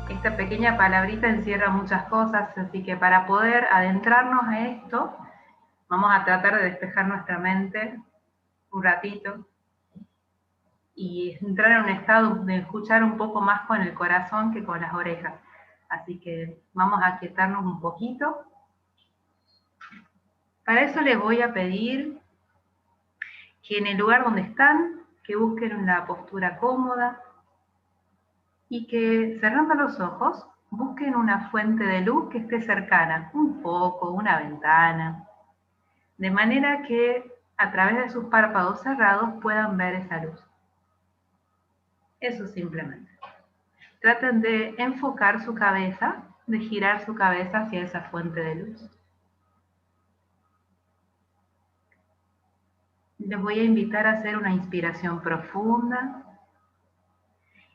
Esta pequeña palabrita encierra muchas cosas, así que para poder adentrarnos a esto, vamos a tratar de despejar nuestra mente un ratito y entrar en un estado de escuchar un poco más con el corazón que con las orejas. Así que vamos a aquietarnos un poquito. Para eso les voy a pedir que en el lugar donde están, que busquen una postura cómoda y que cerrando los ojos, busquen una fuente de luz que esté cercana, un foco, una ventana, de manera que a través de sus párpados cerrados puedan ver esa luz. Eso simplemente. Traten de enfocar su cabeza, de girar su cabeza hacia esa fuente de luz. Les voy a invitar a hacer una inspiración profunda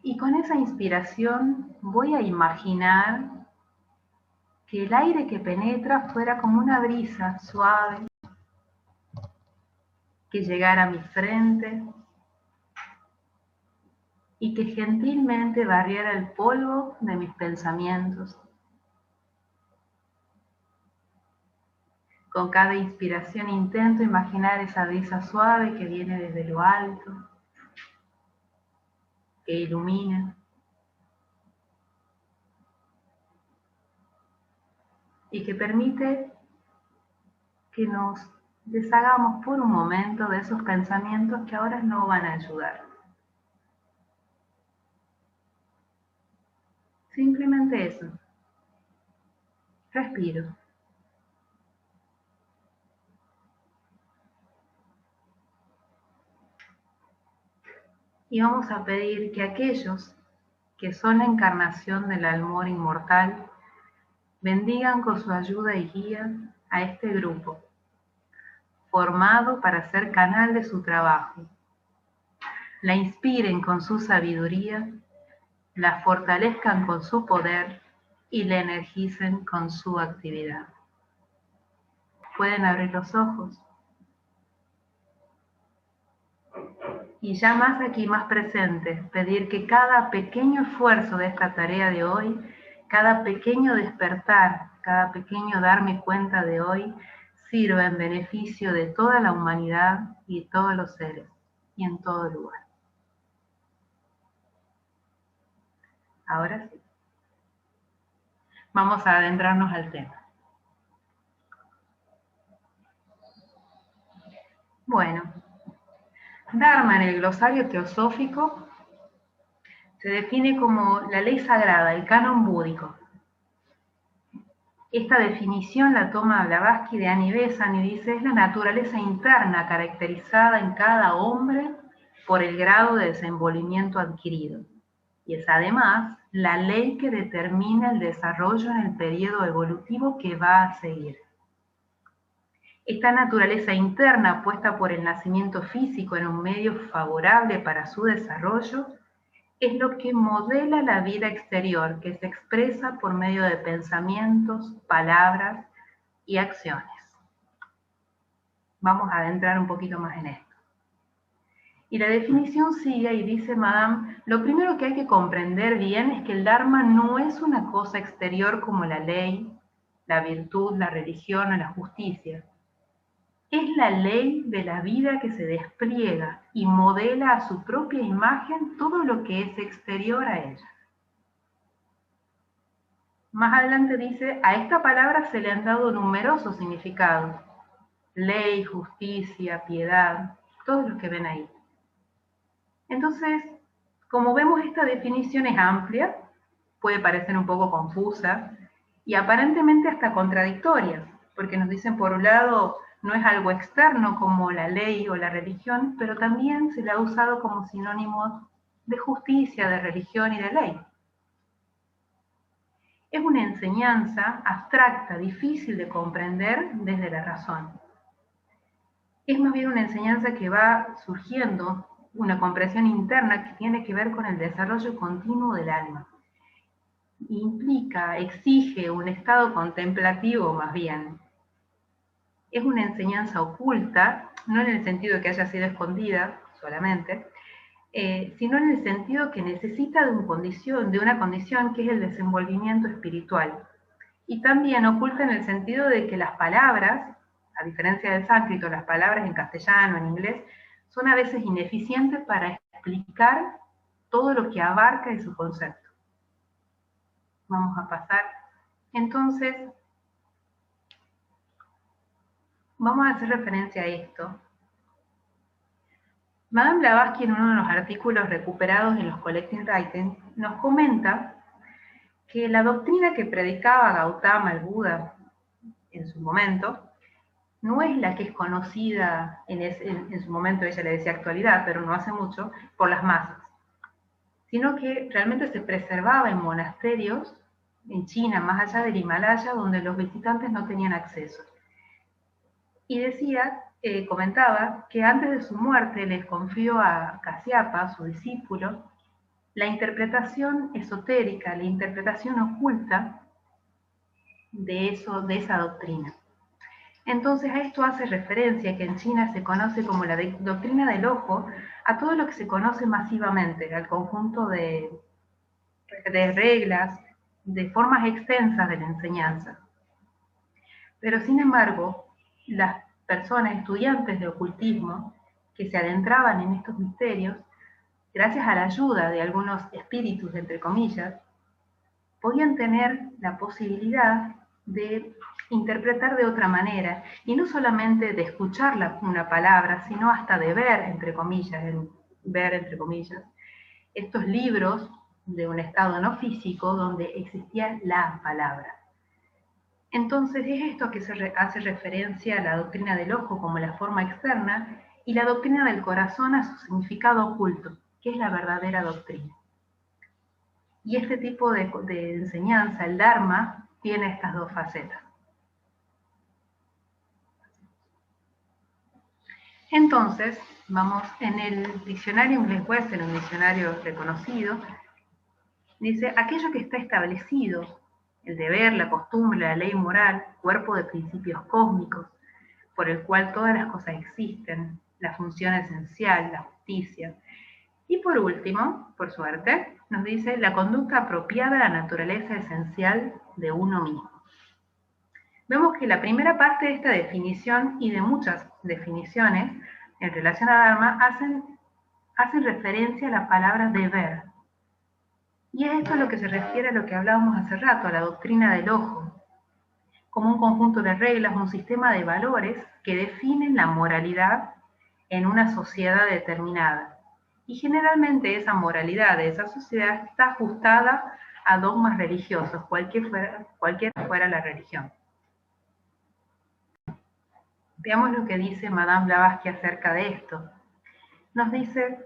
y con esa inspiración voy a imaginar que el aire que penetra fuera como una brisa suave que llegara a mi frente y que gentilmente barriera el polvo de mis pensamientos. Con cada inspiración intento imaginar esa brisa suave que viene desde lo alto, que ilumina y que permite que nos deshagamos por un momento de esos pensamientos que ahora no van a ayudar. Simplemente eso. Respiro. Y vamos a pedir que aquellos que son la encarnación del amor inmortal bendigan con su ayuda y guía a este grupo, formado para ser canal de su trabajo. La inspiren con su sabiduría, la fortalezcan con su poder y la energicen con su actividad. Pueden abrir los ojos. Y ya más aquí, más presente, pedir que cada pequeño esfuerzo de esta tarea de hoy, cada pequeño despertar, cada pequeño darme cuenta de hoy, sirva en beneficio de toda la humanidad y todos los seres, y en todo lugar. Ahora sí. Vamos a adentrarnos al tema. Bueno, Dharma en el glosario teosófico se define como la ley sagrada, el canon búdico. Esta definición la toma Blavatsky de Annie Besant y dice: es la naturaleza interna caracterizada en cada hombre por el grado de desenvolvimiento adquirido. Y es además la ley que determina el desarrollo en el periodo evolutivo que va a seguir. Esta naturaleza interna, puesta por el nacimiento físico en un medio favorable para su desarrollo, es lo que modela la vida exterior, que se expresa por medio de pensamientos, palabras y acciones. Vamos a adentrar un poquito más en esto. Y la definición sigue y dice Madame: lo primero que hay que comprender bien es que el Dharma no es una cosa exterior como la ley, la virtud, la religión o la justicia. Es la ley de la vida que se despliega y modela a su propia imagen todo lo que es exterior a ella. Más adelante dice: a esta palabra se le han dado numerosos significados. Ley, justicia, piedad, todos los que ven ahí. Entonces, como vemos, esta definición es amplia, puede parecer un poco confusa y aparentemente hasta contradictoria, porque nos dicen, por un lado, no es algo externo como la ley o la religión, pero también se la ha usado como sinónimo de justicia, de religión y de ley. Es una enseñanza abstracta, difícil de comprender desde la razón. Es más bien una enseñanza que va surgiendo, una comprensión interna que tiene que ver con el desarrollo continuo del alma. Implica, exige un estado contemplativo más bien. Es una enseñanza oculta, no en el sentido de que haya sido escondida solamente, sino en el sentido que necesita de una condición que es el desenvolvimiento espiritual. Y también oculta en el sentido de que las palabras, a diferencia del sánscrito, las palabras en castellano, en inglés, son a veces ineficientes para explicar todo lo que abarca de su concepto. Vamos a pasar. Entonces, vamos a hacer referencia a esto. Madame Blavatsky, en uno de los artículos recuperados en los Collecting Writings, nos comenta que la doctrina que predicaba Gautama, el Buda, en su momento, no es la que es conocida en su momento, ella le decía actualidad, pero no hace mucho, por las masas, sino que realmente se preservaba en monasterios en China, más allá del Himalaya, donde los visitantes no tenían acceso. Y decía, comentaba, que antes de su muerte les confió a Kasyapa, su discípulo, la interpretación esotérica, la interpretación oculta de esa doctrina. Entonces a esto hace referencia que en China se conoce como la doctrina del ojo a todo lo que se conoce masivamente, al conjunto de reglas, de formas extensas de la enseñanza. Pero sin embargo, las personas, estudiantes de ocultismo, que se adentraban en estos misterios, gracias a la ayuda de algunos espíritus, entre comillas, podían tener la posibilidad de interpretar de otra manera, y no solamente de escuchar una palabra, sino hasta de ver, entre comillas, estos libros de un estado no físico donde existía la palabra. Entonces es esto que se hace referencia a la doctrina del ojo como la forma externa y la doctrina del corazón a su significado oculto, que es la verdadera doctrina. Y este tipo de enseñanza, el Dharma, tiene estas dos facetas. Entonces, vamos en el diccionario inglés Webster, en un diccionario reconocido, dice, aquello que está establecido, el deber, la costumbre, la ley moral, cuerpo de principios cósmicos, por el cual todas las cosas existen, la función esencial, la justicia. Y por último, por suerte, nos dice la conducta apropiada a la naturaleza esencial de uno mismo. Vemos que la primera parte de esta definición y de muchas definiciones en relación a Dharma hacen referencia a la palabra deber. Y es esto a lo que se refiere a lo que hablábamos hace rato, a la doctrina del ojo, como un conjunto de reglas, un sistema de valores que definen la moralidad en una sociedad determinada. Y generalmente esa moralidad de esa sociedad está ajustada a dogmas religiosos, cualquiera fuera la religión. Veamos lo que dice Madame Blavatsky acerca de esto. Nos dice,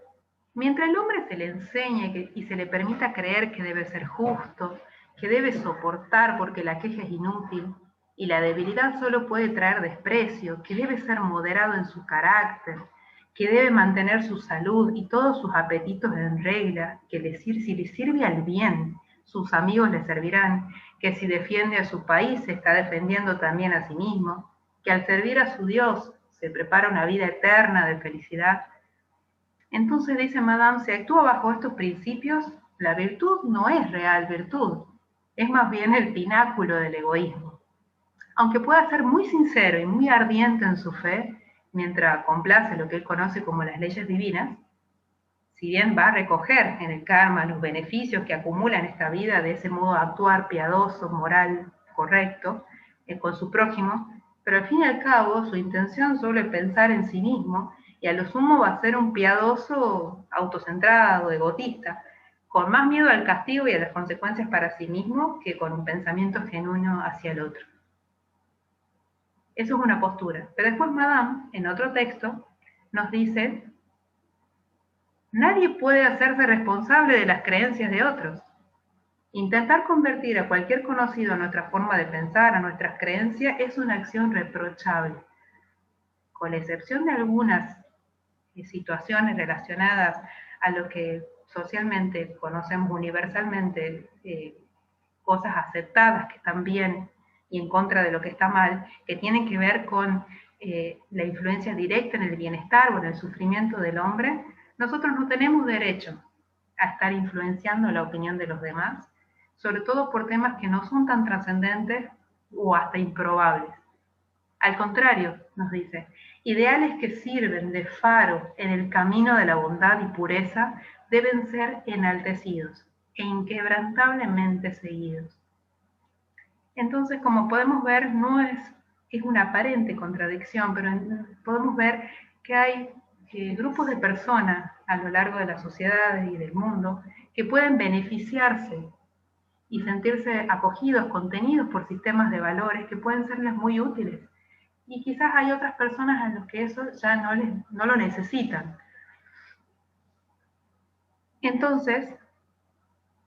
mientras el hombre se le enseñe y se le permita creer que debe ser justo, que debe soportar porque la queja es inútil, y la debilidad solo puede traer desprecio, que debe ser moderado en su carácter, que debe mantener su salud y todos sus apetitos en regla, que si le sirve al bien, sus amigos le servirán, que si defiende a su país se está defendiendo también a sí mismo, que al servir a su Dios se prepara una vida eterna de felicidad. Entonces dice Madame, si actúa bajo estos principios, la virtud no es real virtud, es más bien el pináculo del egoísmo. Aunque pueda ser muy sincero y muy ardiente en su fe, mientras complace lo que él conoce como las leyes divinas, si bien va a recoger en el karma los beneficios que acumula en esta vida de ese modo de actuar piadoso, moral, correcto, con su prójimo, pero al fin y al cabo su intención solo es pensar en sí mismo y a lo sumo va a ser un piadoso autocentrado, egotista, con más miedo al castigo y a las consecuencias para sí mismo que con un pensamiento genuino hacia el otro. Eso es una postura. Pero después Madame, en otro texto, nos dice, nadie puede hacerse responsable de las creencias de otros. Intentar convertir a cualquier conocido a nuestra forma de pensar, a nuestras creencias, es una acción reprochable. Con la excepción de algunas situaciones relacionadas a lo que socialmente conocemos universalmente, cosas aceptadas que están bien y en contra de lo que está mal, que tienen que ver con la influencia directa en el bienestar o en el sufrimiento del hombre, Nosotros no tenemos derecho a estar influenciando la opinión de los demás, sobre todo por temas que no son tan trascendentes o hasta improbables. Al contrario, nos dice, ideales que sirven de faro en el camino de la bondad y pureza deben ser enaltecidos e inquebrantablemente seguidos. Entonces, como podemos ver, no es una aparente contradicción, pero podemos ver que hay grupos de personas a lo largo de las sociedades y del mundo que pueden beneficiarse y sentirse acogidos, contenidos por sistemas de valores que pueden serles muy útiles. Y quizás hay otras personas a las que eso ya no lo necesitan. Entonces,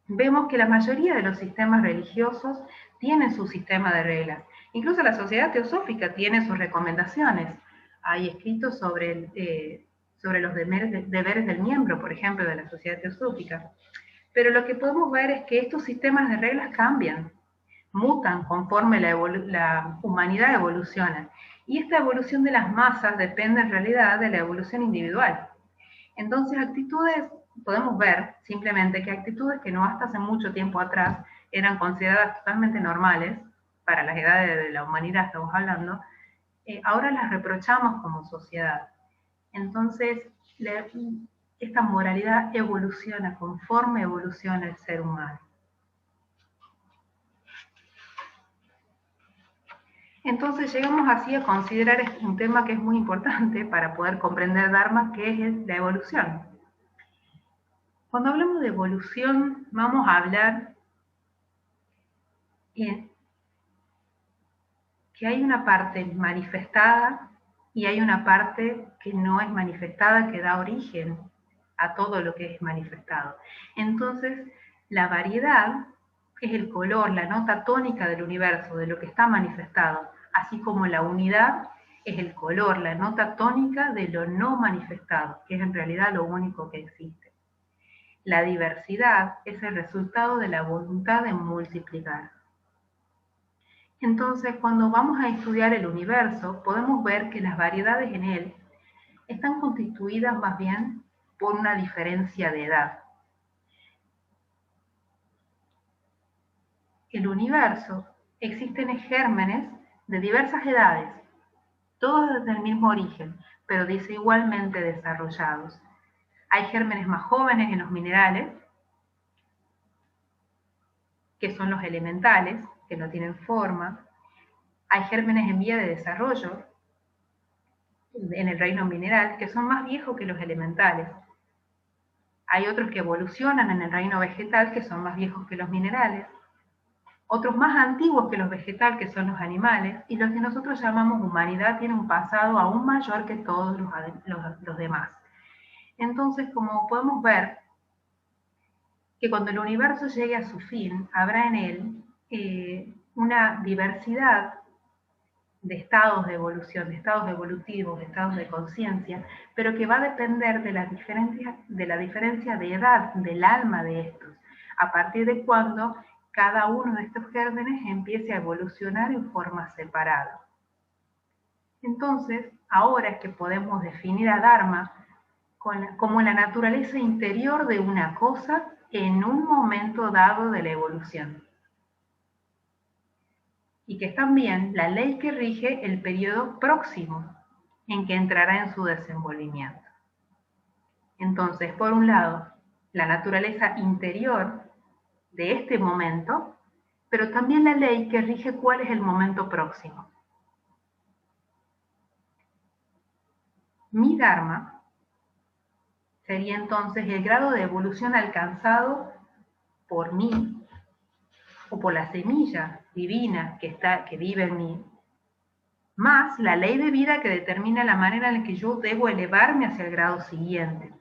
vemos que la mayoría de los sistemas religiosos tienen su sistema de reglas. Incluso la sociedad teosófica tiene sus recomendaciones. Hay escritos sobre los deberes del miembro, por ejemplo, de la sociedad teosófica. Pero lo que podemos ver es que estos sistemas de reglas cambian, mutan conforme la humanidad evoluciona. Y esta evolución de las masas depende en realidad de la evolución individual. Entonces, podemos ver simplemente que actitudes que no hasta hace mucho tiempo atrás eran consideradas totalmente normales, para las edades de la humanidad estamos hablando, ahora las reprochamos como sociedad. Entonces, esta moralidad evoluciona conforme evoluciona el ser humano. Entonces llegamos así a considerar un tema que es muy importante para poder comprender Dharma, que es la evolución. Cuando hablamos de evolución, vamos a hablar que hay una parte manifestada y hay una parte que no es manifestada, que da origen a todo lo que es manifestado. Entonces, la variedad es el color, la nota tónica del universo, de lo que está manifestado, así como la unidad es el color, la nota tónica de lo no manifestado, que es en realidad lo único que existe. La diversidad es el resultado de la voluntad de multiplicar. Entonces, cuando vamos a estudiar el universo, podemos ver que las variedades en él están constituidas más bien por una diferencia de edad. El universo existen gérmenes de diversas edades, todos desde el mismo origen, pero desigualmente desarrollados. Hay gérmenes más jóvenes en los minerales, que son los elementales, que no tienen forma. Hay gérmenes en vía de desarrollo en el reino mineral, que son más viejos que los elementales. Hay otros que evolucionan en el reino vegetal, que son más viejos que los minerales. Otros más antiguos que los vegetales, que son los animales. Y los que nosotros llamamos humanidad tienen un pasado aún mayor que todos los demás. Entonces, como podemos ver, que cuando el universo llegue a su fin, habrá en él una diversidad de estados de evolución, de estados evolutivos, de estados de conciencia, pero que va a depender de la diferencia de edad del alma de estos, a partir de cuando cada uno de estos gérmenes empiece a evolucionar en forma separada. Entonces, ahora es que podemos definir a Dharma como la naturaleza interior de una cosa en un momento dado de la evolución. Y que es también la ley que rige el periodo próximo en que entrará en su desenvolvimiento. Entonces, por un lado, la naturaleza interior de este momento, pero también la ley que rige cuál es el momento próximo. Mi Dharma sería entonces el grado de evolución alcanzado por mí o por la semilla divina que vive en mí, más la ley de vida que determina la manera en la que yo debo elevarme hacia el grado siguiente.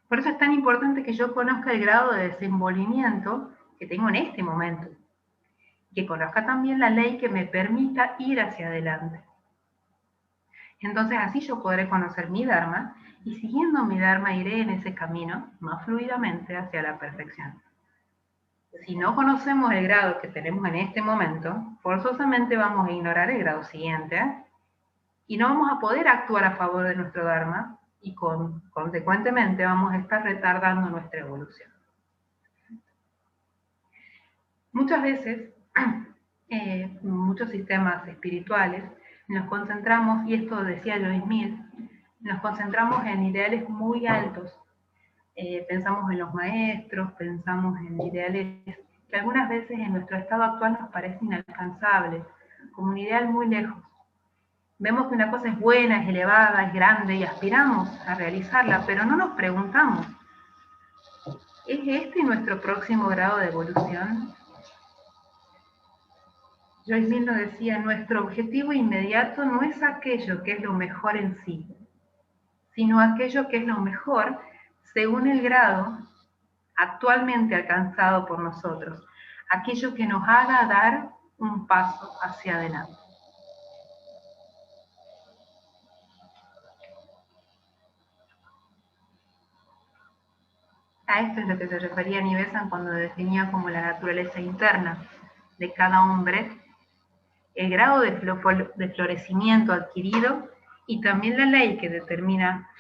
Por eso es tan importante que yo conozca el grado de desenvolvimiento que tengo en este momento, que conozca también la ley que me permita ir hacia adelante. Entonces así yo podré conocer mi Dharma y siguiendo mi Dharma iré en ese camino más fluidamente hacia la perfección. Si no conocemos el grado que tenemos en este momento, forzosamente vamos a ignorar el grado siguiente y no vamos a poder actuar a favor de nuestro Dharma y consecuentemente vamos a estar retardando nuestra evolución. Muchas veces, muchos sistemas espirituales, nos concentramos, y esto decía Joyce Mead, nos concentramos en ideales muy altos. Pensamos en los maestros, pensamos en ideales que algunas veces en nuestro estado actual nos parecen inalcanzables, como un ideal muy lejos. Vemos que una cosa es buena, es elevada, es grande y aspiramos a realizarla, pero no nos preguntamos, ¿es este nuestro próximo grado de evolución? Joyce Mead nos decía, nuestro objetivo inmediato no es aquello que es lo mejor en sí, sino aquello que es lo mejor según el grado actualmente alcanzado por nosotros, aquello que nos haga dar un paso hacia adelante. A esto es lo que se refería Nivesan cuando definía como la naturaleza interna de cada hombre, el grado de florecimiento adquirido y también la ley que determina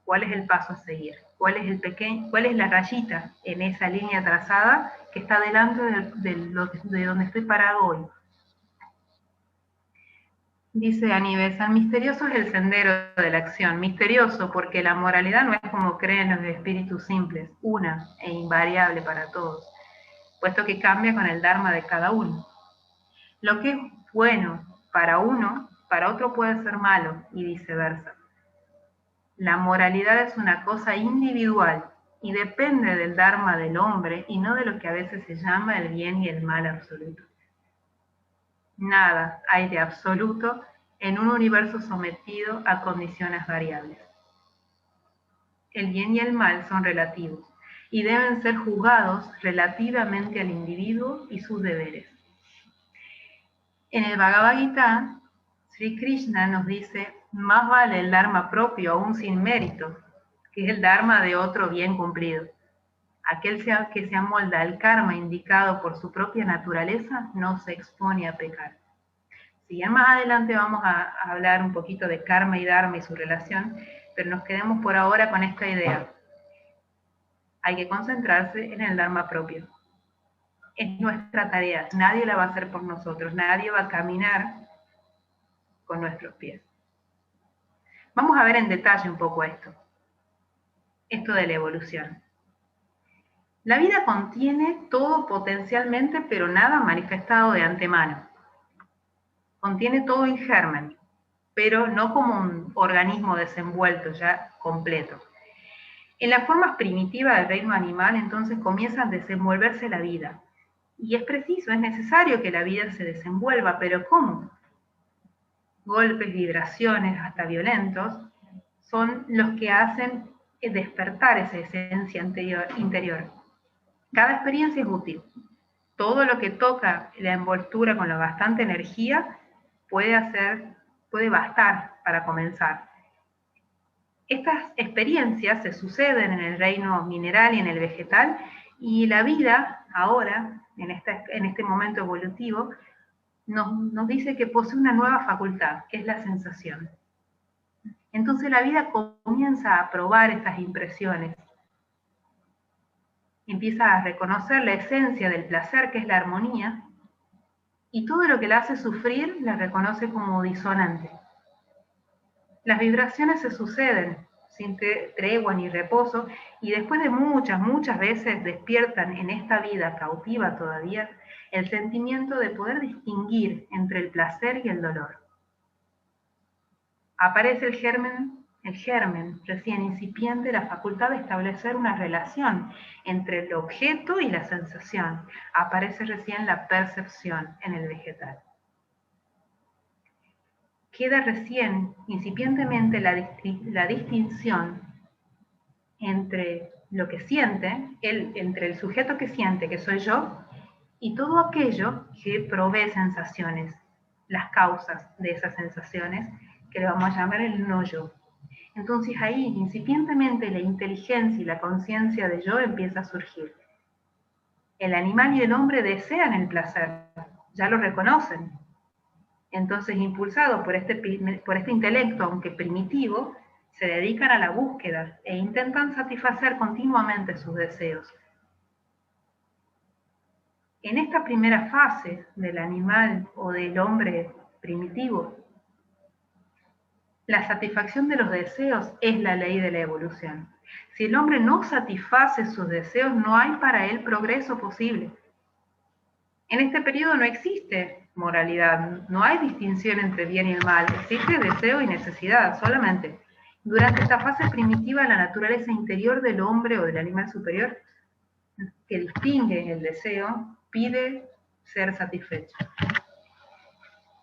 cuál es el paso a seguir, cuál es la rayita en esa línea trazada que está delante de donde estoy parado hoy. Dice Aníbal, San misterioso es el sendero de la acción, misterioso porque la moralidad no es como creen los espíritus simples, una e invariable para todos, puesto que cambia con el dharma de cada uno. Lo que es bueno para uno, para otro puede ser malo y viceversa. La moralidad es una cosa individual y depende del dharma del hombre y no de lo que a veces se llama el bien y el mal absoluto. Nada hay de absoluto en un universo sometido a condiciones variables. El bien y el mal son relativos y deben ser juzgados relativamente al individuo y sus deberes. En el Bhagavad Gita, Sri Krishna nos dice, más vale el dharma propio aún sin mérito, que es el dharma de otro bien cumplido. Aquel que se amolda al karma indicado por su propia naturaleza no se expone a pecar. Si bien más adelante vamos a hablar un poquito de karma y dharma y su relación, pero nos quedemos por ahora con esta idea. Hay que concentrarse en el dharma propio. Es nuestra tarea, nadie la va a hacer por nosotros, nadie va a caminar con nuestros pies. Vamos a ver en detalle un poco esto de la evolución. La vida contiene todo potencialmente, pero nada manifestado de antemano. Contiene todo en germen, pero no como un organismo desenvuelto ya completo. En las formas primitivas del reino animal, entonces comienza a desenvolverse la vida. Y es preciso, es necesario que la vida se desenvuelva, pero ¿cómo? Golpes, vibraciones, hasta violentos, son los que hacen despertar esa esencia interior. Cada experiencia es útil. Todo lo que toca la envoltura con la bastante energía puede bastar para comenzar. Estas experiencias se suceden en el reino mineral y en el vegetal, y la vida ahora, en este momento evolutivo, nos dice que posee una nueva facultad, que es la sensación. Entonces la vida comienza a probar estas impresiones, empieza a reconocer la esencia del placer, que es la armonía, y todo lo que la hace sufrir la reconoce como disonante. Las vibraciones se suceden sin tregua ni reposo, y después de muchas veces despiertan en esta vida cautiva todavía el sentimiento de poder distinguir entre el placer y el dolor. Aparece el germen recién incipiente, la facultad de establecer una relación entre el objeto y la sensación. Aparece recién la percepción en el vegetal. Queda recién incipientemente la distinción entre lo que siente, entre el sujeto que siente, que soy yo, y todo aquello que provee sensaciones, las causas de esas sensaciones, que le vamos a llamar el no yo. Entonces ahí, incipientemente, la inteligencia y la conciencia de yo empieza a surgir. El animal y el hombre desean el placer, ya lo reconocen. Entonces, impulsado por este intelecto, aunque primitivo, Se dedican a la búsqueda e intentan satisfacer continuamente sus deseos. En esta primera fase del animal o del hombre primitivo, la satisfacción de los deseos es la ley de la evolución. Si el hombre no satisface sus deseos, no hay para él progreso posible. En este periodo no existe moralidad, no hay distinción entre bien y el mal, existe deseo y necesidad solamente. Durante esta fase primitiva, la naturaleza interior del hombre o del animal superior, que distingue el deseo, pide ser satisfecho.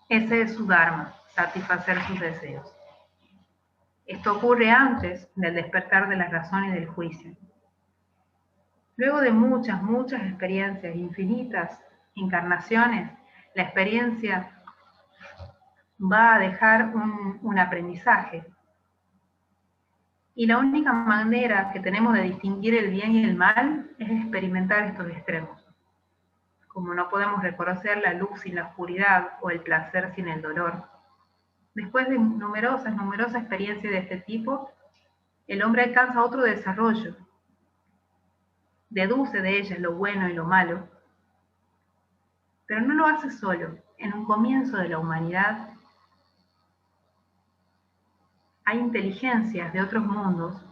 Ese es su dharma, satisfacer sus deseos. Esto ocurre antes del despertar de la razón y del juicio. Luego de muchas experiencias, infinitas encarnaciones, la experiencia va a dejar un aprendizaje. Y la única manera que tenemos de distinguir el bien y el mal es experimentar estos extremos. Como no podemos reconocer la luz sin la oscuridad o el placer sin el dolor. Después de numerosas experiencias de este tipo, el hombre alcanza otro desarrollo. Deduce de ellas lo bueno y lo malo, pero no lo hace solo. En un comienzo de la humanidad hay inteligencias de otros mundos,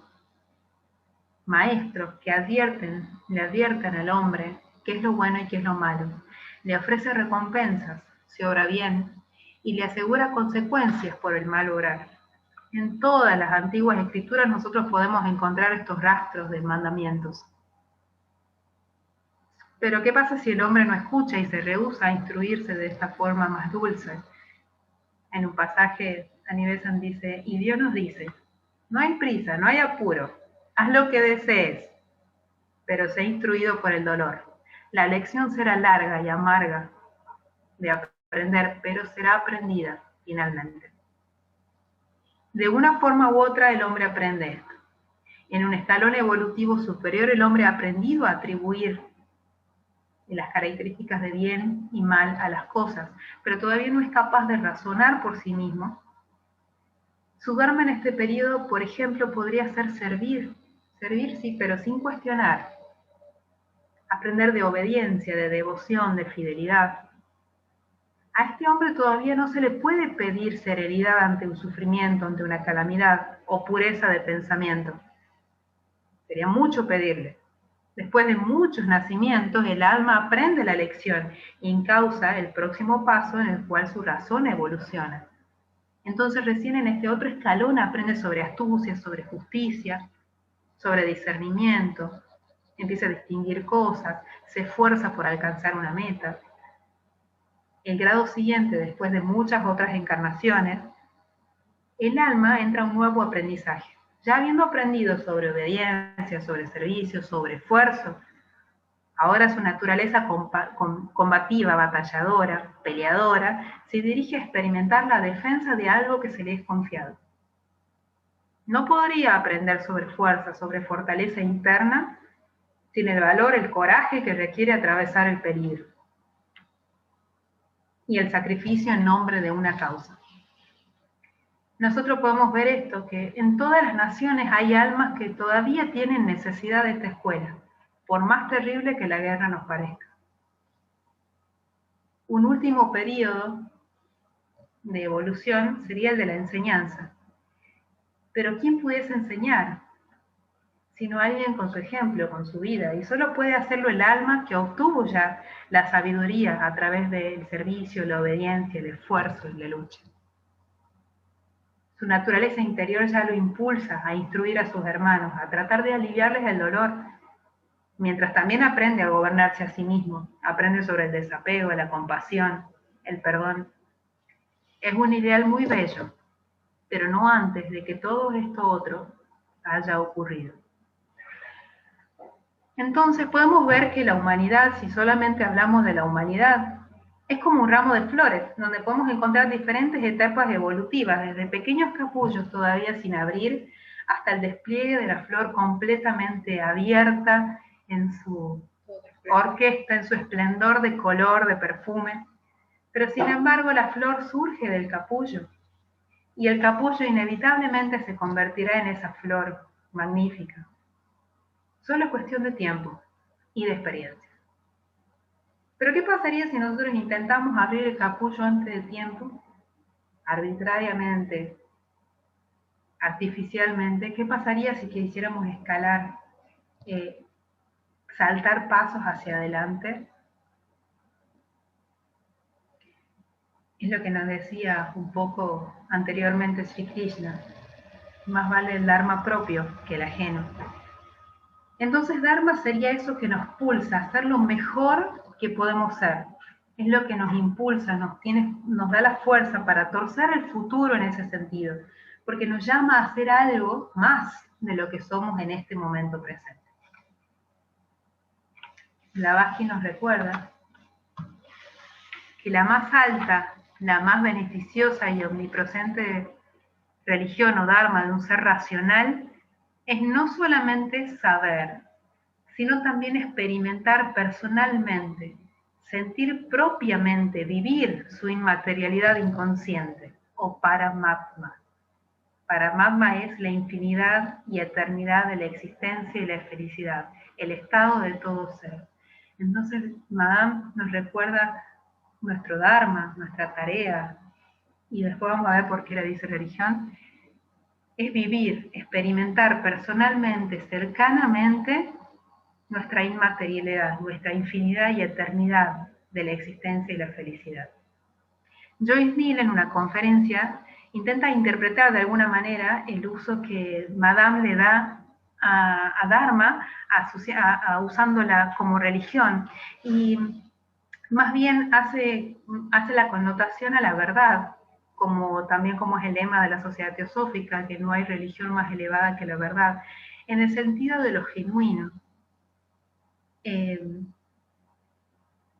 maestros que le advierten al hombre qué es lo bueno y qué es lo malo. Le ofrece recompensas si obra bien y le asegura consecuencias por el mal obrar. En todas las antiguas escrituras nosotros podemos encontrar estos rastros de mandamientos. Pero ¿qué pasa si el hombre no escucha y se rehúsa a instruirse de esta forma más dulce? En un pasaje, Anibesan dice, y Dios nos dice, no hay prisa, no hay apuro, haz lo que desees, pero sé instruido por el dolor. La lección será larga y amarga de aprender, pero será aprendida finalmente. De una forma u otra el hombre aprende esto. En un escalón evolutivo superior el hombre ha aprendido a atribuir las características de bien y mal a las cosas, pero todavía no es capaz de razonar por sí mismo. Su dharma en este periodo, por ejemplo, podría ser servir sí, pero sin cuestionar, aprender de obediencia, de devoción, de fidelidad. A este hombre todavía no se le puede pedir serenidad ante un sufrimiento, ante una calamidad, o pureza de pensamiento. Sería mucho pedirle. Después de muchos nacimientos, el alma aprende la lección y encausa el próximo paso en el cual su razón evoluciona. Entonces recién en este otro escalón aprende sobre astucia, sobre justicia, sobre discernimiento, empieza a distinguir cosas, se esfuerza por alcanzar una meta. El grado siguiente, después de muchas otras encarnaciones, el alma entra a un nuevo aprendizaje. Ya habiendo aprendido sobre obediencia, sobre servicio, sobre esfuerzo, ahora su naturaleza combativa, batalladora, peleadora, se dirige a experimentar la defensa de algo que se le es confiado. No podría aprender sobre fuerza, sobre fortaleza interna, sin el valor, el coraje que requiere atravesar el peligro y el sacrificio en nombre de una causa. Nosotros podemos ver esto, que en todas las naciones hay almas que todavía tienen necesidad de esta escuela, por más terrible que la guerra nos parezca. Un último periodo de evolución sería el de la enseñanza. Pero ¿quién pudiese enseñar? Sino alguien con su ejemplo, con su vida, y solo puede hacerlo el alma que obtuvo ya la sabiduría a través del servicio, la obediencia, el esfuerzo y la lucha. Su naturaleza interior ya lo impulsa a instruir a sus hermanos, a tratar de aliviarles el dolor, mientras también aprende a gobernarse a sí mismo, aprende sobre el desapego, la compasión, el perdón. Es un ideal muy bello, pero no antes de que todo esto otro haya ocurrido. Entonces podemos ver que la humanidad, si solamente hablamos de la humanidad, es como un ramo de flores, donde podemos encontrar diferentes etapas evolutivas, desde pequeños capullos todavía sin abrir, hasta el despliegue de la flor completamente abierta en su orquesta, en su esplendor de color, de perfume. Pero sin embargo la flor surge del capullo y el capullo inevitablemente se convertirá en esa flor magnífica. Solo es cuestión de tiempo y de experiencia. Pero ¿qué pasaría si nosotros intentamos abrir el capullo antes de tiempo? Arbitrariamente, artificialmente. ¿Qué pasaría si quisiéramos escalar, saltar pasos hacia adelante? Es lo que nos decía un poco anteriormente Sri Krishna. Más vale el Dharma propio que el ajeno. Entonces Dharma sería eso que nos pulsa a ser lo mejor que podemos ser. Es lo que nos impulsa, nos da la fuerza para torcer el futuro en ese sentido, porque nos llama a hacer algo más de lo que somos en este momento presente. Blavatsky nos recuerda que la más alta, la más beneficiosa y omnipresente religión o dharma de un ser racional es no solamente saber, sino también experimentar personalmente, sentir propiamente, vivir su inmaterialidad inconsciente o Paramatma. Paramatma es la infinidad y eternidad de la existencia y la felicidad, el estado de todo ser. Entonces, Madame nos recuerda nuestro Dharma, nuestra tarea, y después vamos a ver por qué la dice religión, es vivir, experimentar personalmente, cercanamente, nuestra inmaterialidad, nuestra infinidad y eternidad de la existencia y la felicidad. Joyce Neal en una conferencia intenta interpretar de alguna manera el uso que Madame le da a Dharma, usándola como religión, y más bien hace la connotación a la verdad, también como es el lema de la Sociedad Teosófica, que no hay religión más elevada que la verdad, en el sentido de lo genuino.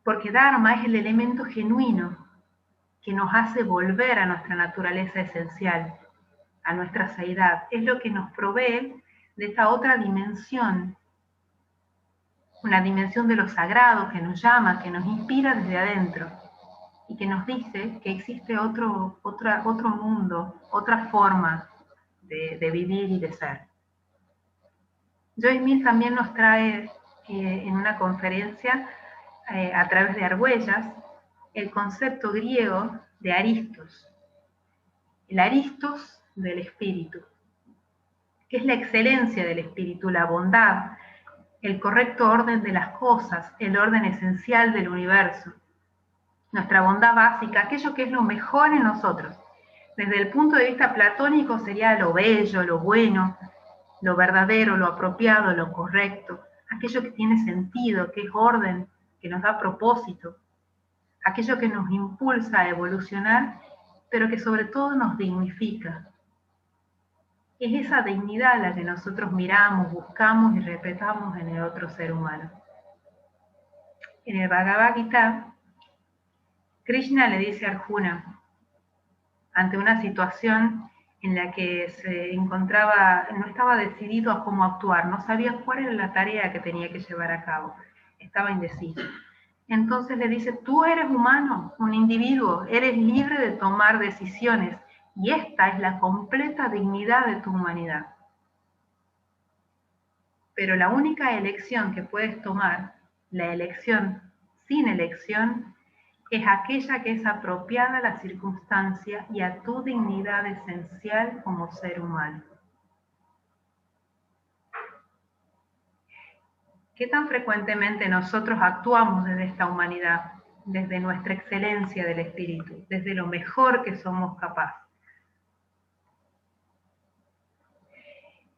Porque Dharma es el elemento genuino que nos hace volver a nuestra naturaleza esencial, a nuestra seidad. Es lo que nos provee de esta otra dimensión, una dimensión de lo sagrado que nos llama, que nos inspira desde adentro y que nos dice que existe otro mundo, otra forma de vivir y de ser. Joyce Mead también nos trae en una conferencia a través de Argüellas el concepto griego de Aristos, el Aristos del espíritu, que es la excelencia del espíritu, la bondad, el correcto orden de las cosas, el orden esencial del universo, nuestra bondad básica, aquello que es lo mejor en nosotros. Desde el punto de vista platónico sería lo bello, lo bueno, lo verdadero, lo apropiado, lo correcto, aquello que tiene sentido, que es orden, que nos da propósito, aquello que nos impulsa a evolucionar, pero que sobre todo nos dignifica. Es esa dignidad la que nosotros miramos, buscamos y respetamos en el otro ser humano. En el Bhagavad Gita, Krishna le dice a Arjuna, ante una situación en la que se encontraba, no estaba decidido a cómo actuar, no sabía cuál era la tarea que tenía que llevar a cabo, estaba indeciso. Entonces le dice, tú eres humano, un individuo, eres libre de tomar decisiones y esta es la completa dignidad de tu humanidad. Pero la única elección que puedes tomar, la elección sin elección, es aquella que es apropiada a la circunstancia y a tu dignidad esencial como ser humano. ¿Qué tan frecuentemente nosotros actuamos desde esta humanidad, desde nuestra excelencia del espíritu, desde lo mejor que somos capaces?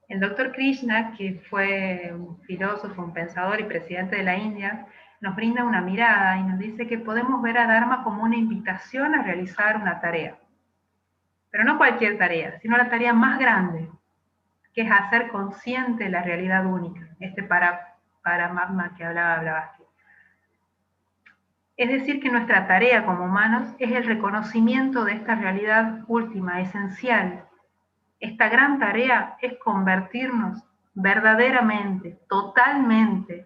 El doctor Krishna, que fue un filósofo, un pensador y presidente de la India, nos brinda una mirada y nos dice que podemos ver a Dharma como una invitación a realizar una tarea. Pero no cualquier tarea, sino la tarea más grande, que es hacer consciente la realidad única, Paramatma que hablaba Blavatsky. Es decir, que nuestra tarea como humanos es el reconocimiento de esta realidad última, esencial. Esta gran tarea es convertirnos verdaderamente, totalmente,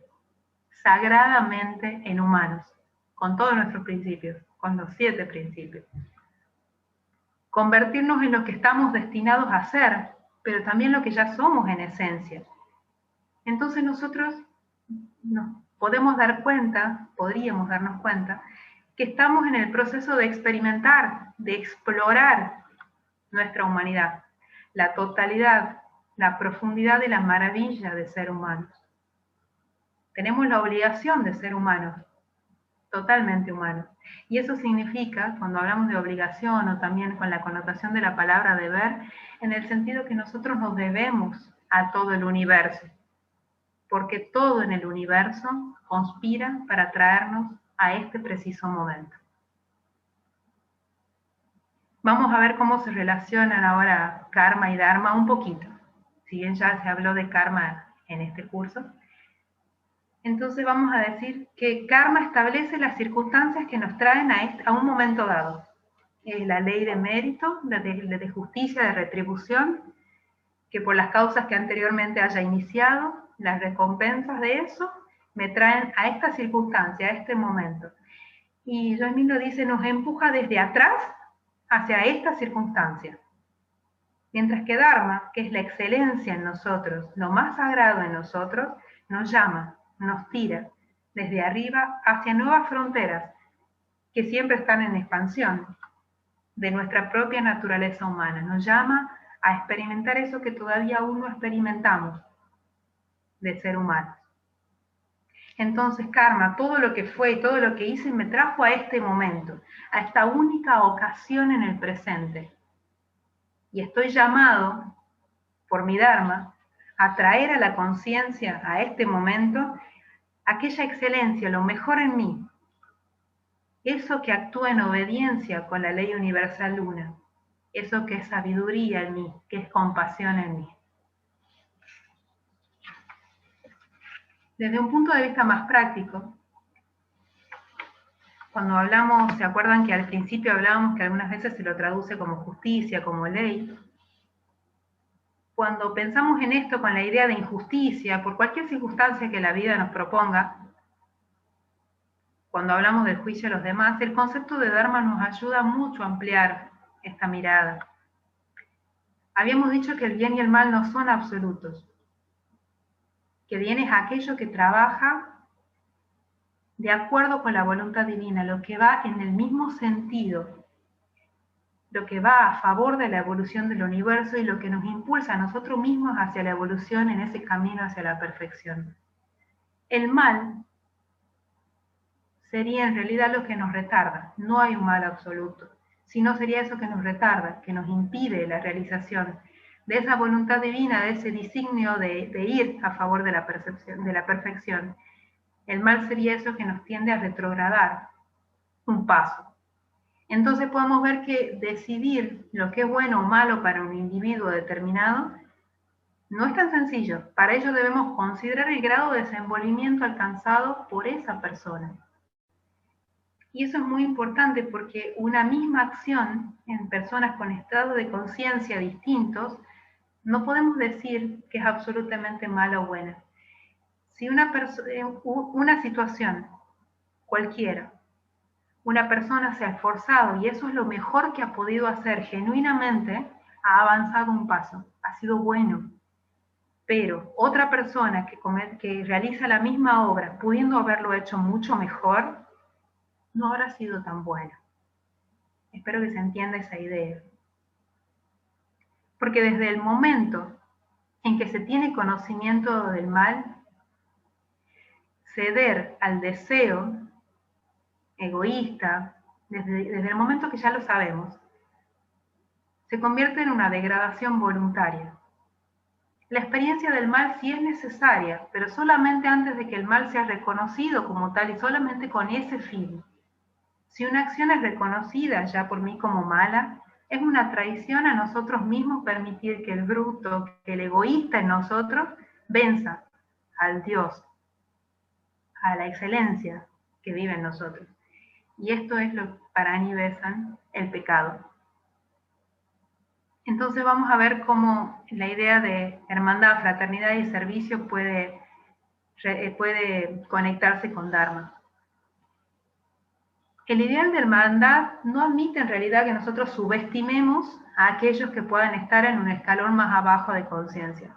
sagradamente en humanos, con todos nuestros principios, con los 7 principios. convertirnos en lo que estamos destinados a ser, pero también lo que ya somos en esencia. Entonces nosotros nos podríamos darnos cuenta, que estamos en el proceso de experimentar, de explorar nuestra humanidad, la totalidad, la profundidad y la maravilla de ser humanos. Tenemos la obligación de ser humanos, totalmente humanos. Y eso significa, cuando hablamos de obligación o también con la connotación de la palabra deber, en el sentido que nosotros nos debemos a todo el universo, porque todo en el universo conspira para traernos a este preciso momento. Vamos a ver cómo se relacionan ahora karma y dharma un poquito, si bien ya se habló de karma en este curso. Entonces vamos a decir que karma establece las circunstancias que nos traen a un momento dado. Es la ley de mérito, de justicia, de retribución, que por las causas que anteriormente haya iniciado, las recompensas de eso me traen a esta circunstancia, a este momento. Y Joy Min lo dice, nos empuja desde atrás hacia esta circunstancia. Mientras que Dharma, que es la excelencia en nosotros, lo más sagrado en nosotros, nos llama, nos tira desde arriba hacia nuevas fronteras que siempre están en expansión de nuestra propia naturaleza humana. Nos llama a experimentar eso que todavía aún no experimentamos de ser humanos. Entonces, karma, todo lo que fue y todo lo que hice me trajo a este momento, a esta única ocasión en el presente. Y estoy llamado por mi Dharma a traer a la conciencia, a este momento, aquella excelencia, lo mejor en mí, eso que actúa en obediencia con la ley universal una, eso que es sabiduría en mí, que es compasión en mí. Desde un punto de vista más práctico, cuando hablamos, ¿se acuerdan que al principio hablábamos que algunas veces se lo traduce como justicia, como ley? Cuando pensamos en esto con la idea de injusticia, por cualquier circunstancia que la vida nos proponga, cuando hablamos del juicio a los demás, el concepto de Dharma nos ayuda mucho a ampliar esta mirada. Habíamos dicho que el bien y el mal no son absolutos, que bien es aquello que trabaja de acuerdo con la voluntad divina, lo que va en el mismo sentido, lo que va a favor de la evolución del universo y lo que nos impulsa a nosotros mismos hacia la evolución en ese camino hacia la perfección. El mal sería en realidad lo que nos retarda, no hay un mal absoluto, sino sería eso que nos retarda, que nos impide la realización de esa voluntad divina, de ese designio de ir a favor de la perfección. El mal sería eso que nos tiende a retrogradar un paso. Entonces podemos ver que decidir lo que es bueno o malo para un individuo determinado no es tan sencillo. Para ello debemos considerar el grado de desenvolvimiento alcanzado por esa persona. Y eso es muy importante porque una misma acción en personas con estados de conciencia distintos, no podemos decir que es absolutamente mala o buena. Si una situación cualquiera, una persona se ha esforzado y eso es lo mejor que ha podido hacer genuinamente, ha avanzado un paso, ha sido bueno. Pero otra persona que realiza la misma obra, pudiendo haberlo hecho mucho mejor, no habrá sido tan buena. Espero que se entienda esa idea. Porque desde el momento en que se tiene conocimiento del mal, ceder al deseo egoísta, desde el momento que ya lo sabemos, se convierte en una degradación voluntaria. La experiencia del mal sí es necesaria, pero solamente antes de que el mal sea reconocido como tal y solamente con ese fin. Si una acción es reconocida ya por mí como mala, es una traición a nosotros mismos permitir que el bruto, que el egoísta en nosotros, venza al Dios, a la excelencia que vive en nosotros. Y esto es lo para Annie Besant, el pecado. Entonces vamos a ver cómo la idea de hermandad, fraternidad y servicio puede conectarse con Dharma. El ideal de hermandad no admite en realidad que nosotros subestimemos a aquellos que puedan estar en un escalón más abajo de conciencia.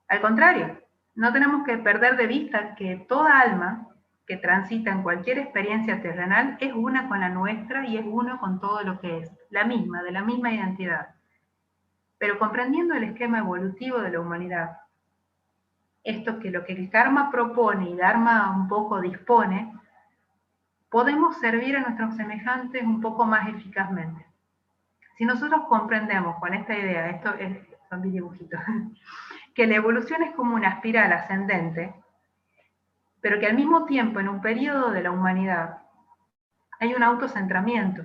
Al contrario, no tenemos que perder de vista que toda alma que transita en cualquier experiencia terrenal es una con la nuestra y es uno con todo lo que es, la misma, de la misma identidad. Pero comprendiendo el esquema evolutivo de la humanidad, esto que lo que el karma propone y Dharma un poco dispone, podemos servir a nuestros semejantes un poco más eficazmente. Si nosotros comprendemos con esta idea, son mis dibujitos, que la evolución es como una espiral ascendente, pero que al mismo tiempo en un periodo de la humanidad hay un autocentramiento,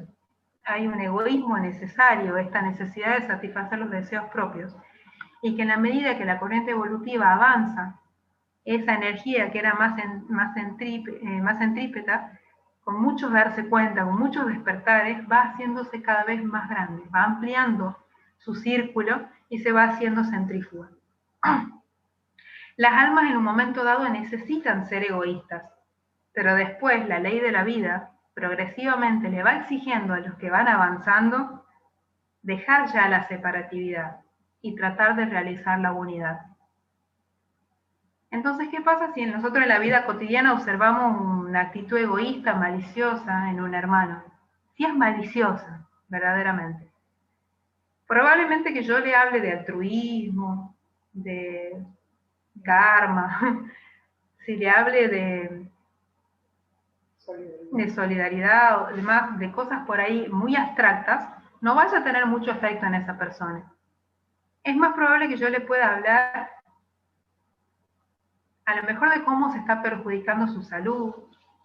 hay un egoísmo necesario, esta necesidad de satisfacer los deseos propios, y que en la medida que la corriente evolutiva avanza, esa energía que era más centrípeta, con muchos darse cuenta, con muchos despertares, va haciéndose cada vez más grande, va ampliando su círculo y se va haciendo centrífuga. Las almas en un momento dado necesitan ser egoístas, pero después la ley de la vida progresivamente le va exigiendo a los que van avanzando dejar ya la separatividad y tratar de realizar la unidad. Entonces, ¿qué pasa si nosotros en la vida cotidiana observamos una actitud egoísta, maliciosa en un hermano? Si es maliciosa, verdaderamente. Probablemente que yo le hable de altruismo, de karma, si le hable de solidaridad o demás, de cosas por ahí muy abstractas, no vaya a tener mucho efecto en esa persona. Es más probable que yo le pueda hablar a lo mejor de cómo se está perjudicando su salud,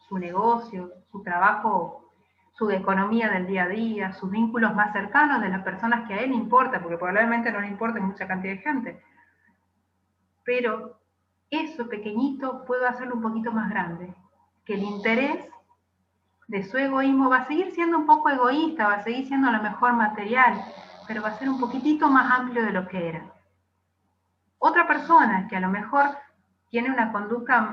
su negocio, su trabajo, su economía del día a día, sus vínculos más cercanos de las personas que a él le importa, porque probablemente no le importe mucha cantidad de gente. Pero eso pequeñito puedo hacerlo un poquito más grande, que el interés de su egoísmo va a seguir siendo un poco egoísta, va a seguir siendo a lo mejor material, pero va a ser un poquitito más amplio de lo que era. Otra persona que a lo mejor tiene una conducta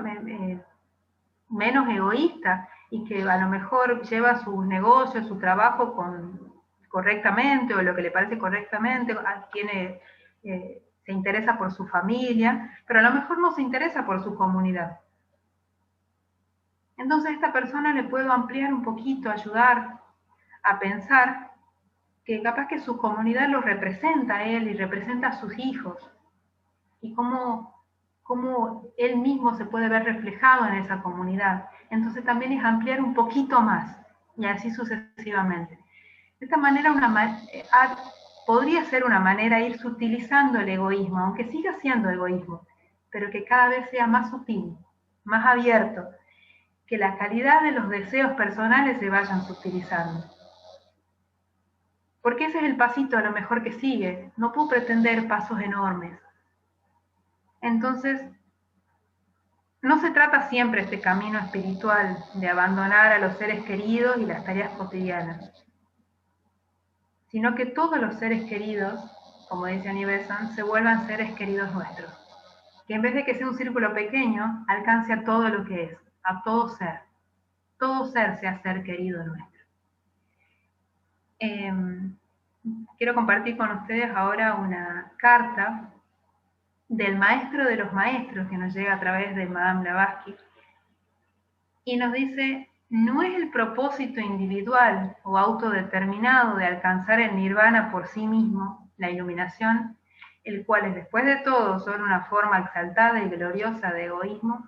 menos egoísta y que a lo mejor lleva sus negocios, su trabajo correctamente o lo que le parece correctamente, se interesa por su familia, pero a lo mejor no se interesa por su comunidad. Entonces a esta persona le puedo ampliar un poquito, ayudar a pensar que capaz que su comunidad lo representa a él y representa a sus hijos, y cómo él mismo se puede ver reflejado en esa comunidad. Entonces también es ampliar un poquito más, y así sucesivamente. De esta manera podría ser una manera de ir sutilizando el egoísmo, aunque siga siendo egoísmo, pero que cada vez sea más sutil, más abierto, que la calidad de los deseos personales se vayan sutilizando. Porque ese es el pasito a lo mejor que sigue. No puedo pretender pasos enormes. Entonces, no se trata siempre este camino espiritual de abandonar a los seres queridos y las tareas cotidianas, sino que todos los seres queridos, como dice Anibesan, se vuelvan seres queridos nuestros. Que en vez de que sea un círculo pequeño, alcance a todo lo que es, a todo ser. Todo ser sea ser querido nuestro. Quiero compartir con ustedes ahora una carta del maestro de los maestros que nos llega a través de Madame Blavatsky y nos dice: no es el propósito individual o autodeterminado de alcanzar el nirvana por sí mismo, la iluminación, el cual es después de todo solo una forma exaltada y gloriosa de egoísmo,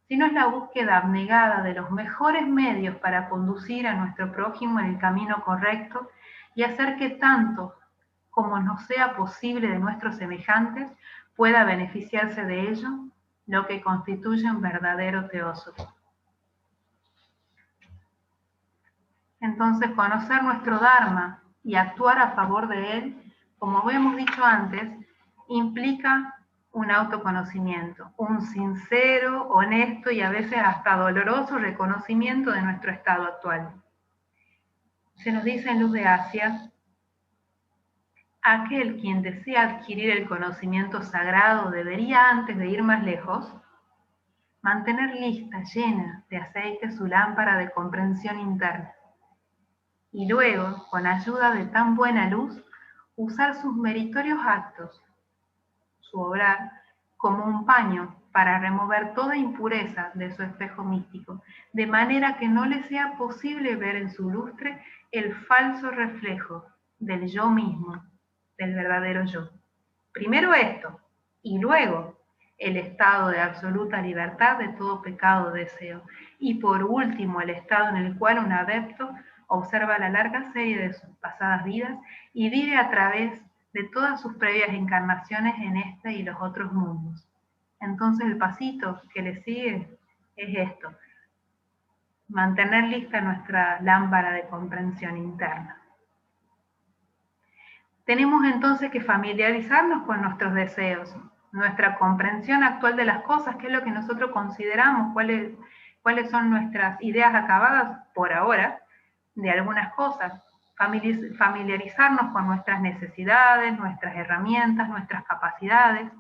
sino es la búsqueda abnegada de los mejores medios para conducir a nuestro prójimo en el camino correcto y hacer que tanto como nos sea posible de nuestros semejantes pueda beneficiarse de ello, lo que constituye un verdadero teósofo. Entonces, conocer nuestro Dharma y actuar a favor de él, como hemos dicho antes, implica un autoconocimiento, un sincero, honesto y a veces hasta doloroso reconocimiento de nuestro estado actual. Se nos dice en Luz de Asia: aquel quien desea adquirir el conocimiento sagrado debería, antes de ir más lejos, Mantener lista, llena de aceite su lámpara de comprensión interna. Y luego, con ayuda de tan buena luz, usar sus meritorios actos, su obrar, como un paño para remover toda impureza de su espejo místico, de manera que no le sea posible ver en su lustre el falso reflejo del yo mismo, del verdadero yo. Primero esto, y luego el estado de absoluta libertad de todo pecado o deseo, y por último el estado en el cual un adepto observa la larga serie de sus pasadas vidas y vive a través de todas sus previas encarnaciones en este y los otros mundos. Entonces el pasito que le sigue es esto: mantener lista nuestra lámpara de comprensión interna. Tenemos entonces que familiarizarnos con nuestros deseos, nuestra comprensión actual de las cosas, qué es lo que nosotros consideramos, cuáles son nuestras ideas acabadas por ahora de algunas cosas, familiarizarnos con nuestras necesidades, nuestras herramientas, nuestras capacidades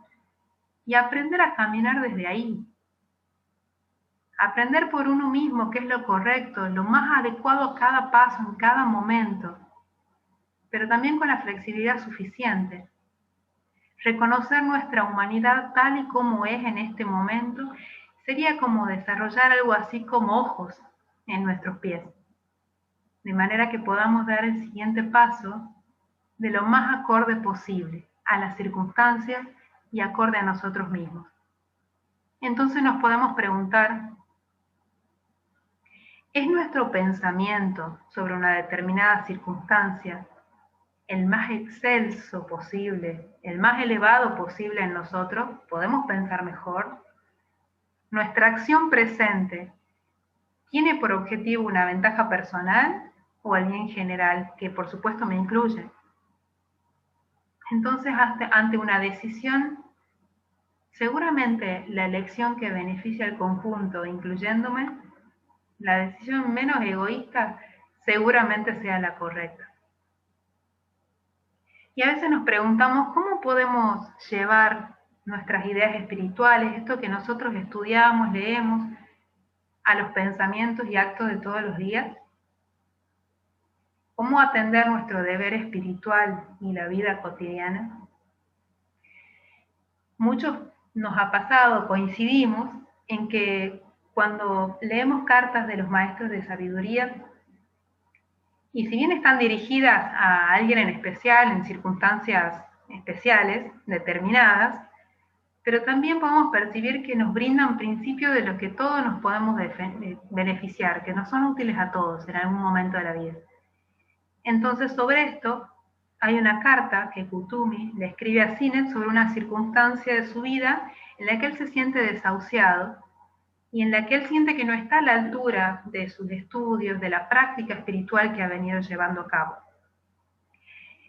y aprender a caminar desde ahí. Aprender por uno mismo qué es lo correcto, lo más adecuado a cada paso, en cada momento, pero también con la flexibilidad suficiente. Reconocer nuestra humanidad tal y como es en este momento sería como desarrollar algo así como ojos en nuestros pies, de manera que podamos dar el siguiente paso de lo más acorde posible a las circunstancias y acorde a nosotros mismos. Entonces nos podemos preguntar, ¿es nuestro pensamiento sobre una determinada circunstancia el más excelso posible, el más elevado posible en nosotros? ¿Podemos pensar mejor? ¿Nuestra acción presente tiene por objetivo una ventaja personal o el bien general, que por supuesto me incluye? Entonces, ante una decisión, seguramente la elección que beneficia al conjunto, incluyéndome, la decisión menos egoísta, seguramente sea la correcta. Y a veces nos preguntamos cómo podemos llevar nuestras ideas espirituales, esto que nosotros estudiamos, leemos, a los pensamientos y actos de todos los días. ¿Cómo atender nuestro deber espiritual y la vida cotidiana? Muchos nos ha pasado, coincidimos, en que cuando leemos cartas de los maestros de sabiduría, y si bien están dirigidas a alguien en especial, en circunstancias especiales, determinadas, pero también podemos percibir que nos brindan principios de los que todos nos podemos beneficiar, que nos son útiles a todos en algún momento de la vida. Entonces, sobre esto, hay una carta que Kuthumi le escribe a Sinet sobre una circunstancia de su vida en la que él se siente desahuciado y en la que él siente que no está a la altura de sus estudios, de la práctica espiritual que ha venido llevando a cabo.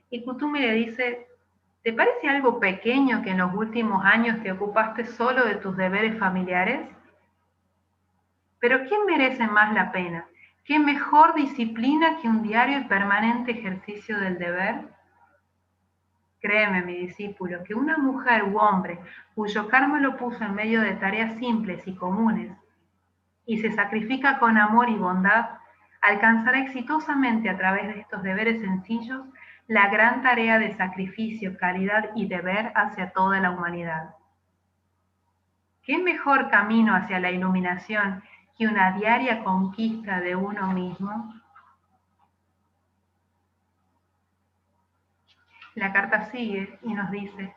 Y Kuthumi le dice, ¿te parece algo pequeño que en los últimos años te ocupaste solo de tus deberes familiares? Pero ¿quién merece más la pena? ¿Qué mejor disciplina que un diario y permanente ejercicio del deber? Créeme, mi discípulo, que una mujer u hombre cuyo karma lo puso en medio de tareas simples y comunes y se sacrifica con amor y bondad, alcanzará exitosamente a través de estos deberes sencillos la gran tarea de sacrificio, caridad y deber hacia toda la humanidad. ¿Qué mejor camino hacia la iluminación que una diaria conquista de uno mismo? La carta sigue y nos dice,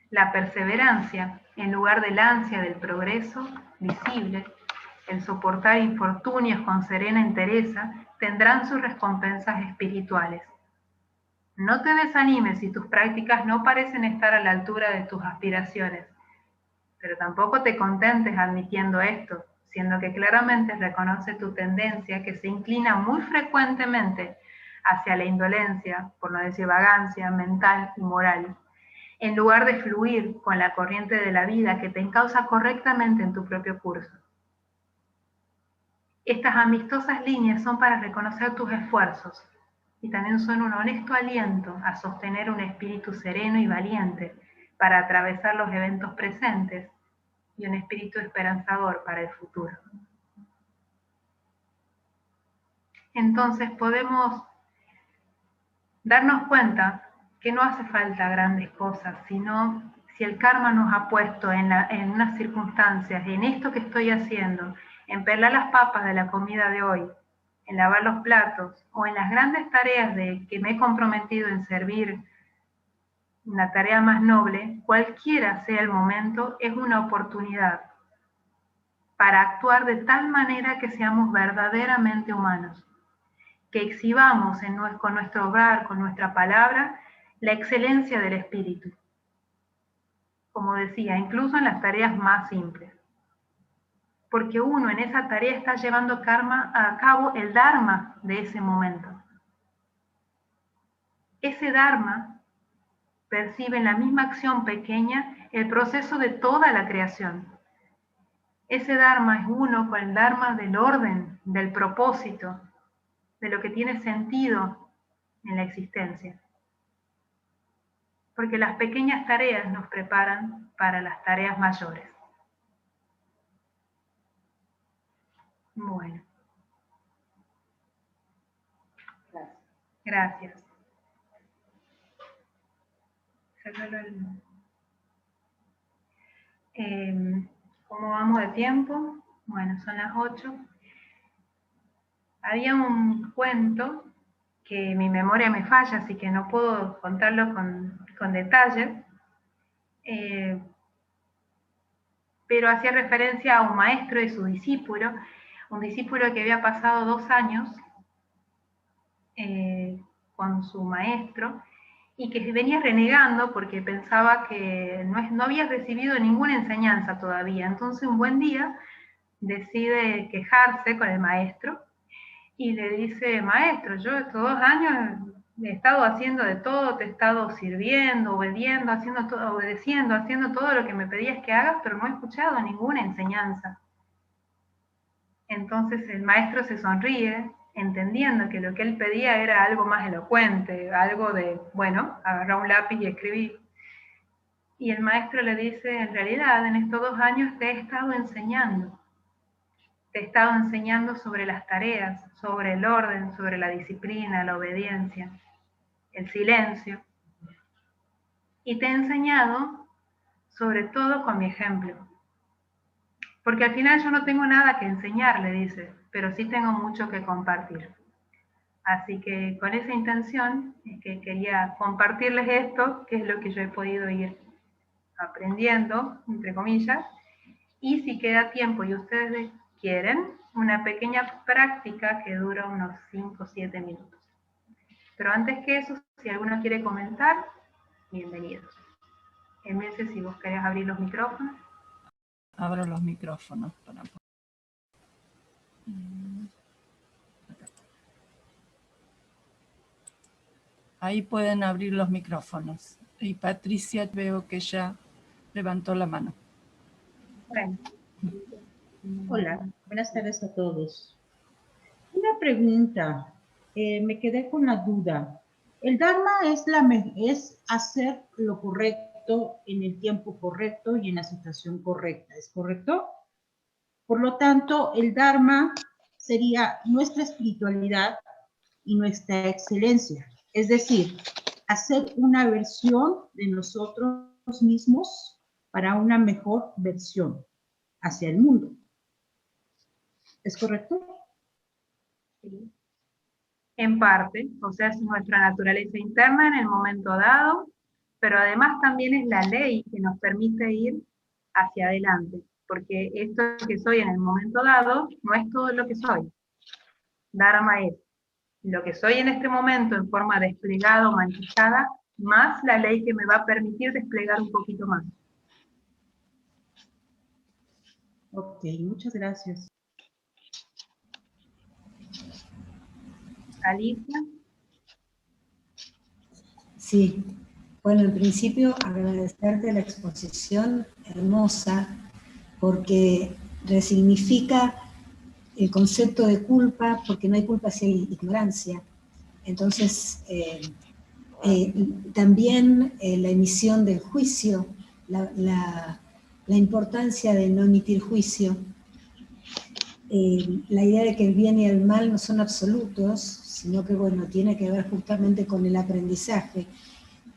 la perseverancia, en lugar del ansia del progreso visible, el soportar infortunios con serena entereza, tendrán sus recompensas espirituales. No te desanimes si tus prácticas no parecen estar a la altura de tus aspiraciones, pero tampoco te contentes admitiendo esto, siendo que claramente reconoce tu tendencia que se inclina muy frecuentemente hacia la indolencia, por no decir vagancia, mental y moral, en lugar de fluir con la corriente de la vida que te encausa correctamente en tu propio curso. Estas amistosas líneas son para reconocer tus esfuerzos y también son un honesto aliento a sostener un espíritu sereno y valiente para atravesar los eventos presentes y un espíritu esperanzador para el futuro. Entonces podemos darnos cuenta que no hace falta grandes cosas, sino si el karma nos ha puesto en unas circunstancias, en esto que estoy haciendo, en pelar las papas de la comida de hoy, en lavar los platos, o en las grandes tareas de que me he comprometido en servir una tarea más noble, cualquiera sea el momento, es una oportunidad para actuar de tal manera que seamos verdaderamente humanos, que exhibamos con nuestro hogar, con nuestra palabra, la excelencia del espíritu. Como decía, incluso en las tareas más simples. Porque uno en esa tarea está llevando a cabo el dharma de ese momento. Ese dharma percibe en la misma acción pequeña el proceso de toda la creación. Ese dharma es uno con el dharma del orden, del propósito, de lo que tiene sentido en la existencia. Porque las pequeñas tareas nos preparan para las tareas mayores. Bueno. Gracias. ¿Cómo vamos de tiempo? Bueno, son las 8. Había un cuento que mi memoria me falla, así que no puedo contarlo con detalle, pero hacía referencia a un maestro y su discípulo, un discípulo que había pasado 2 años con su maestro, y que venía renegando porque pensaba que no había recibido ninguna enseñanza todavía. Entonces un buen día decide quejarse con el maestro y le dice: maestro, yo estos 2 años he estado haciendo de todo, te he estado sirviendo, obedeciendo, haciendo todo lo que me pedías que hagas, pero no he escuchado ninguna enseñanza. Entonces el maestro se sonríe, entendiendo que lo que él pedía era algo más elocuente, algo de, bueno, agarrar un lápiz y escribir. Y el maestro le dice: en realidad, en estos 2 años te he estado enseñando. Te he estado enseñando sobre las tareas, sobre el orden, sobre la disciplina, la obediencia, el silencio. Y te he enseñado sobre todo con mi ejemplo. Porque al final yo no tengo nada que enseñar, le dice, pero sí tengo mucho que compartir. Así que con esa intención es que quería compartirles esto, que es lo que yo he podido ir aprendiendo, entre comillas, y si queda tiempo y ustedes quieren, una pequeña práctica que dura unos 5 o 7 minutos. Pero antes que eso, si alguno quiere comentar, bienvenidos. Emilce, si vos querés abrir los micrófonos. Abro los micrófonos para... Ahí pueden abrir los micrófonos. Y Patricia, veo que ya levantó la mano. Bueno. Hola, buenas tardes a todos. Una pregunta, me quedé con la duda. El Dharma es hacer lo correcto en el tiempo correcto y en la situación correcta, ¿es correcto? Por lo tanto, el Dharma sería nuestra espiritualidad y nuestra excelencia. Es decir, hacer una versión de nosotros mismos para una mejor versión hacia el mundo. ¿Es correcto? Sí. En parte, o sea, es nuestra naturaleza interna en el momento dado, pero además también es la ley que nos permite ir hacia adelante, porque esto que soy en el momento dado no es todo lo que soy. Dharma es lo que soy en este momento en forma desplegada o manifestada, más la ley que me va a permitir desplegar un poquito más. Ok, muchas gracias. Alicia. Sí, bueno, en principio agradecerte la exposición hermosa porque resignifica el concepto de culpa, porque no hay culpa si hay ignorancia. Entonces, también la emisión del juicio, la la importancia de no emitir juicio, la idea de que el bien y el mal no son absolutos, sino que, bueno, tiene que ver justamente con el aprendizaje.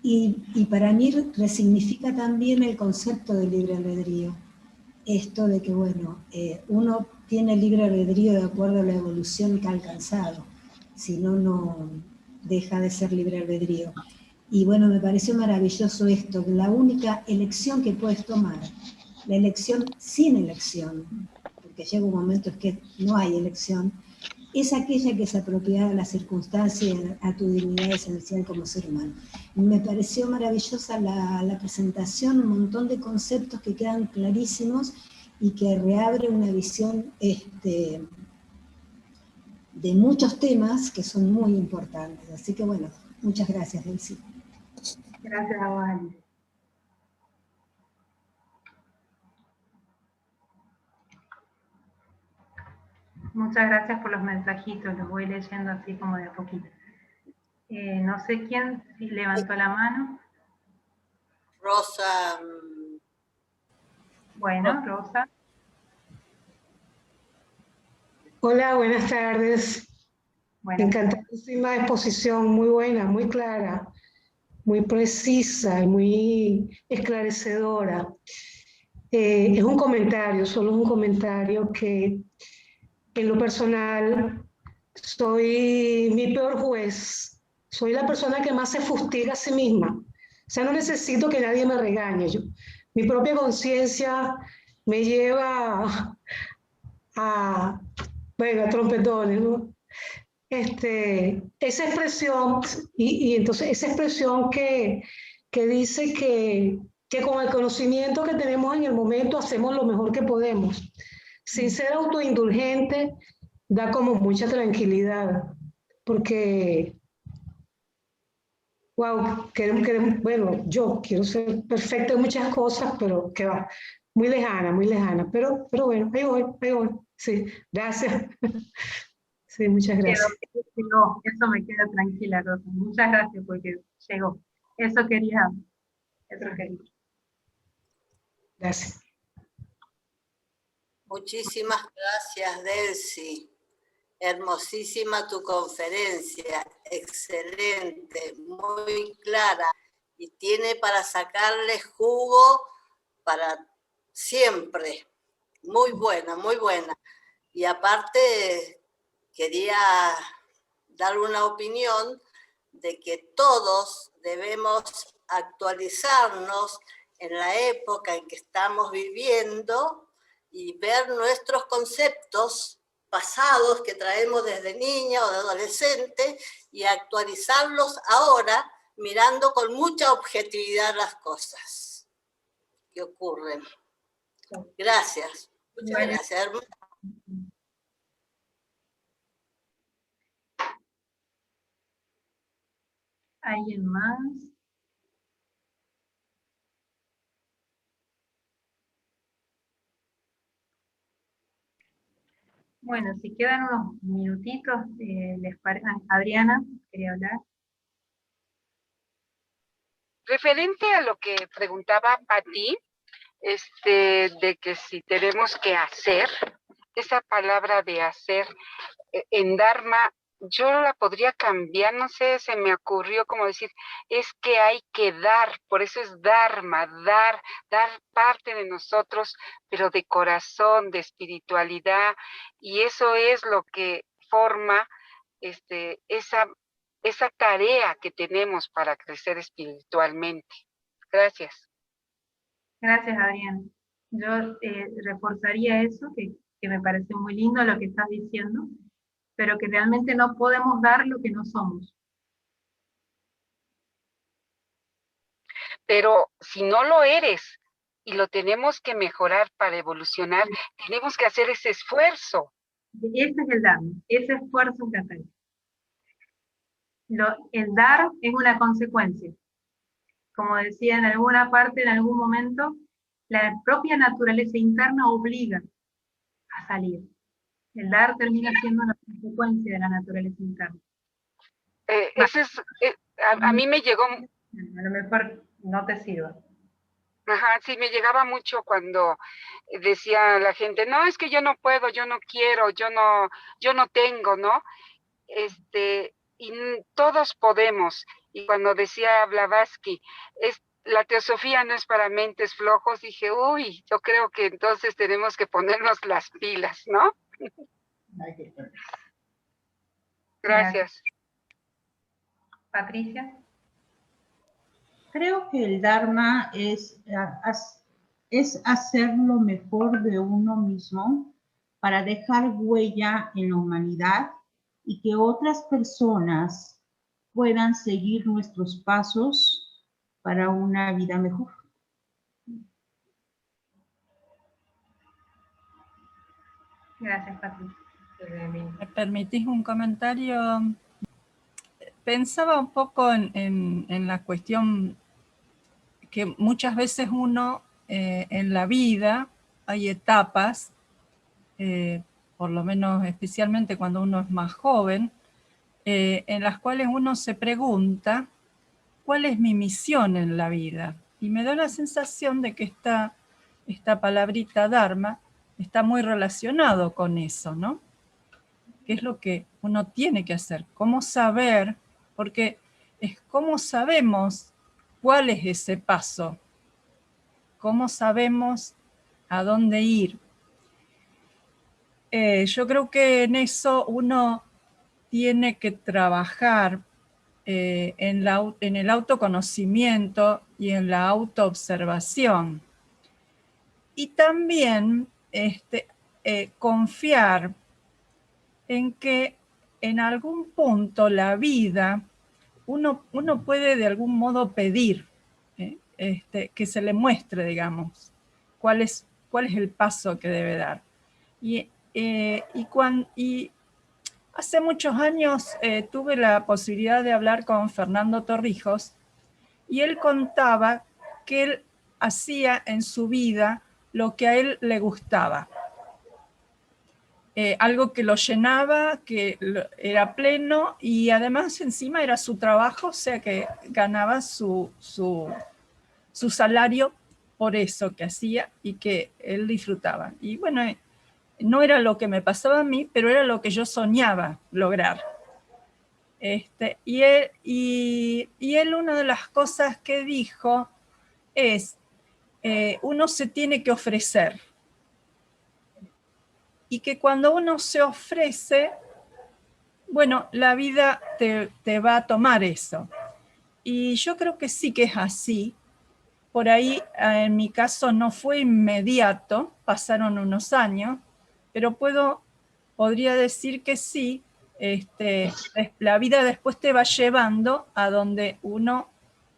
Y para mí resignifica también el concepto de libre albedrío. Esto de que, bueno, uno tiene libre albedrío de acuerdo a la evolución que ha alcanzado, si no, no deja de ser libre albedrío. Y bueno, me pareció maravilloso esto, que la única elección que puedes tomar, la elección sin elección, porque llega un momento en que no hay elección, es aquella que es apropiada a las circunstancias y a tu dignidad esencial como ser humano. Me pareció maravillosa la presentación, un montón de conceptos que quedan clarísimos y que reabre una visión de muchos temas que son muy importantes. Así que bueno, muchas gracias, Delcy. Gracias a vos, Alice. Muchas gracias por los mensajitos, los voy leyendo así como de a poquito. No sé quién levantó la mano. Rosa. Bueno, Rosa. Hola, buenas tardes. Bueno, Encantadísima exposición, muy buena, muy clara, muy precisa y muy esclarecedora. Es un comentario, solo un comentario que en lo personal soy mi peor juez. Soy la persona que más se fustiga a sí misma. O sea, no necesito que nadie me regañe. Mi propia conciencia me lleva a trompetones, ¿no? Esa expresión, y entonces esa expresión que dice que con el conocimiento que tenemos en el momento hacemos lo mejor que podemos. Sin ser autoindulgente, da como mucha tranquilidad, porque, wow, bueno, yo quiero ser perfecta en muchas cosas, pero que va, muy lejana, pero bueno, ahí voy, sí, gracias. Sí, muchas gracias. Llegó, eso me queda tranquila, Rosa. Muchas gracias porque llegó. Eso quería. Gracias. Muchísimas gracias, Delcy. Hermosísima tu conferencia, excelente, muy clara y tiene para sacarle jugo para siempre. Muy buena, muy buena. Y aparte quería dar una opinión de que todos debemos actualizarnos en la época en que estamos viviendo y ver nuestros conceptos pasados que traemos desde niña o de adolescente y actualizarlos ahora mirando con mucha objetividad las cosas que ocurren. Gracias. Muchas gracias. ¿Alguien más? Bueno, si quedan unos minutitos, les parece. Adriana, quería hablar. Referente a lo que preguntaba Pati, de que si tenemos que hacer, esa palabra de hacer en Dharma, yo la podría cambiar, no sé, se me ocurrió como decir, es que hay que dar, por eso es Dharma, dar parte de nosotros, pero de corazón, de espiritualidad, y eso es lo que forma esa tarea que tenemos para crecer espiritualmente. Gracias. Gracias, Adriana. Yo reforzaría eso, que me parece muy lindo lo que estás diciendo, pero que realmente no podemos dar lo que no somos. Pero si no lo eres y lo tenemos que mejorar para evolucionar, tenemos que hacer ese esfuerzo. Ese es el Dharma, ese esfuerzo que hacemos. El dar es una consecuencia. Como decía en alguna parte, en algún momento, la propia naturaleza interna obliga a salir. El dar termina siendo una consecuencia de la naturaleza interna. A mí me llegó... A lo mejor no te sirva. Ajá, sí, me llegaba mucho cuando decía la gente, no, es que yo no puedo, yo no quiero, yo no tengo, ¿no? Y todos podemos. Y cuando decía Blavatsky, la teosofía no es para mentes flojos, dije, uy, yo creo que entonces tenemos que ponernos las pilas, ¿no? Gracias. Patricia. Creo que el Dharma es hacer lo mejor de uno mismo para dejar huella en la humanidad y que otras personas puedan seguir nuestros pasos para una vida mejor. Gracias, Patricia. ¿Me permitís un comentario? Pensaba un poco en la cuestión que muchas veces uno en la vida hay etapas, por lo menos especialmente cuando uno es más joven, en las cuales uno se pregunta ¿cuál es mi misión en la vida? Y me da la sensación de que esta palabrita Dharma está muy relacionado con eso, ¿no? ¿Qué es lo que uno tiene que hacer? ¿Cómo saber? Porque es cómo sabemos cuál es ese paso. ¿Cómo sabemos a dónde ir? Yo creo que en eso uno tiene que trabajar en el autoconocimiento y en la autoobservación. Y también confiar en que en algún punto la vida uno puede de algún modo pedir que se le muestre, digamos, cuál es el paso que debe dar. Y hace muchos años tuve la posibilidad de hablar con Fernando Torrijos y él contaba que él hacía en su vida lo que a él le gustaba. Algo que lo llenaba, que era pleno y además encima era su trabajo, o sea que ganaba su salario por eso que hacía y que él disfrutaba. Y bueno, no era lo que me pasaba a mí, pero era lo que yo soñaba lograr. Y él una de las cosas que dijo es, uno se tiene que ofrecer. Y que cuando uno se ofrece, bueno, la vida te va a tomar eso. Y yo creo que sí que es así. Por ahí, en mi caso, no fue inmediato, pasaron unos años, pero podría decir que sí, la vida después te va llevando a donde uno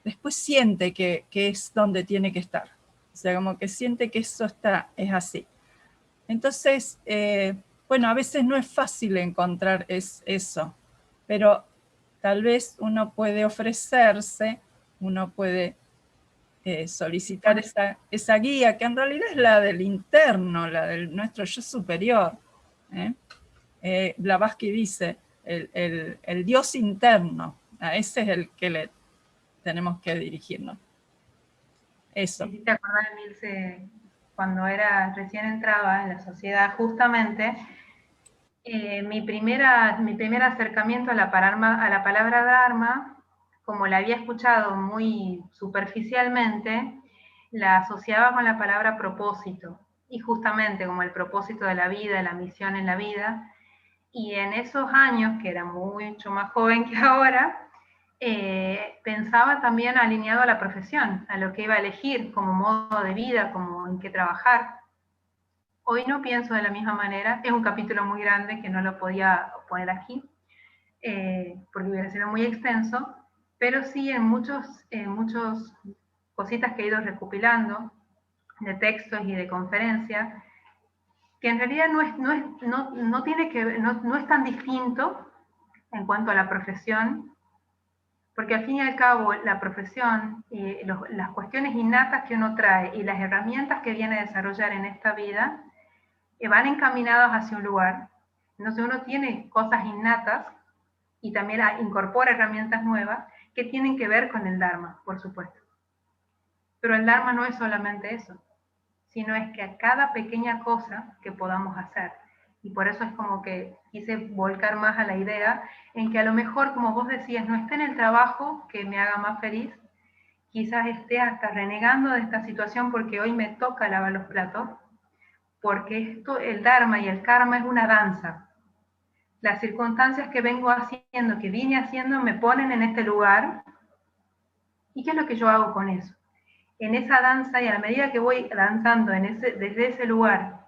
después siente que es donde tiene que estar. O sea, como que siente que eso es así. Entonces, bueno, a veces no es fácil encontrar eso, pero tal vez uno puede ofrecerse, uno puede solicitar esa guía, que en realidad es la del interno, la del nuestro yo superior. Blavatsky dice, el Dios interno, a ese es el que le tenemos que dirigirnos. Eso. Me hiciste acordar, Milce, cuando recién entraba en la sociedad, justamente, mi primer acercamiento a la palabra Dharma, como la había escuchado muy superficialmente, la asociaba con la palabra propósito, y justamente como el propósito de la vida, la misión en la vida. Y en esos años, que era mucho más joven que ahora, pensaba también alineado a la profesión, a lo que iba a elegir como modo de vida, como en qué trabajar. Hoy no pienso de la misma manera, es un capítulo muy grande que no lo podía poner aquí, porque hubiera sido muy extenso, pero sí en muchos cositas que he ido recopilando, de textos y de conferencias, que en realidad no es tan distinto en cuanto a la profesión, porque al fin y al cabo la profesión, las cuestiones innatas que uno trae y las herramientas que viene a desarrollar en esta vida, van encaminadas hacia un lugar. Entonces uno tiene cosas innatas y también incorpora herramientas nuevas que tienen que ver con el Dharma, por supuesto. Pero el Dharma no es solamente eso, sino es que a cada pequeña cosa que podamos hacer. Y por eso es como que quise volcar más a la idea en que a lo mejor, como vos decías, no esté en el trabajo que me haga más feliz, quizás esté hasta renegando de esta situación porque hoy me toca lavar los platos, porque esto, el Dharma y el Karma es una danza. Las circunstancias que vengo haciendo, que vine haciendo, me ponen en este lugar. ¿Y qué es lo que yo hago con eso? En esa danza, y a la medida que voy danzando desde ese lugar,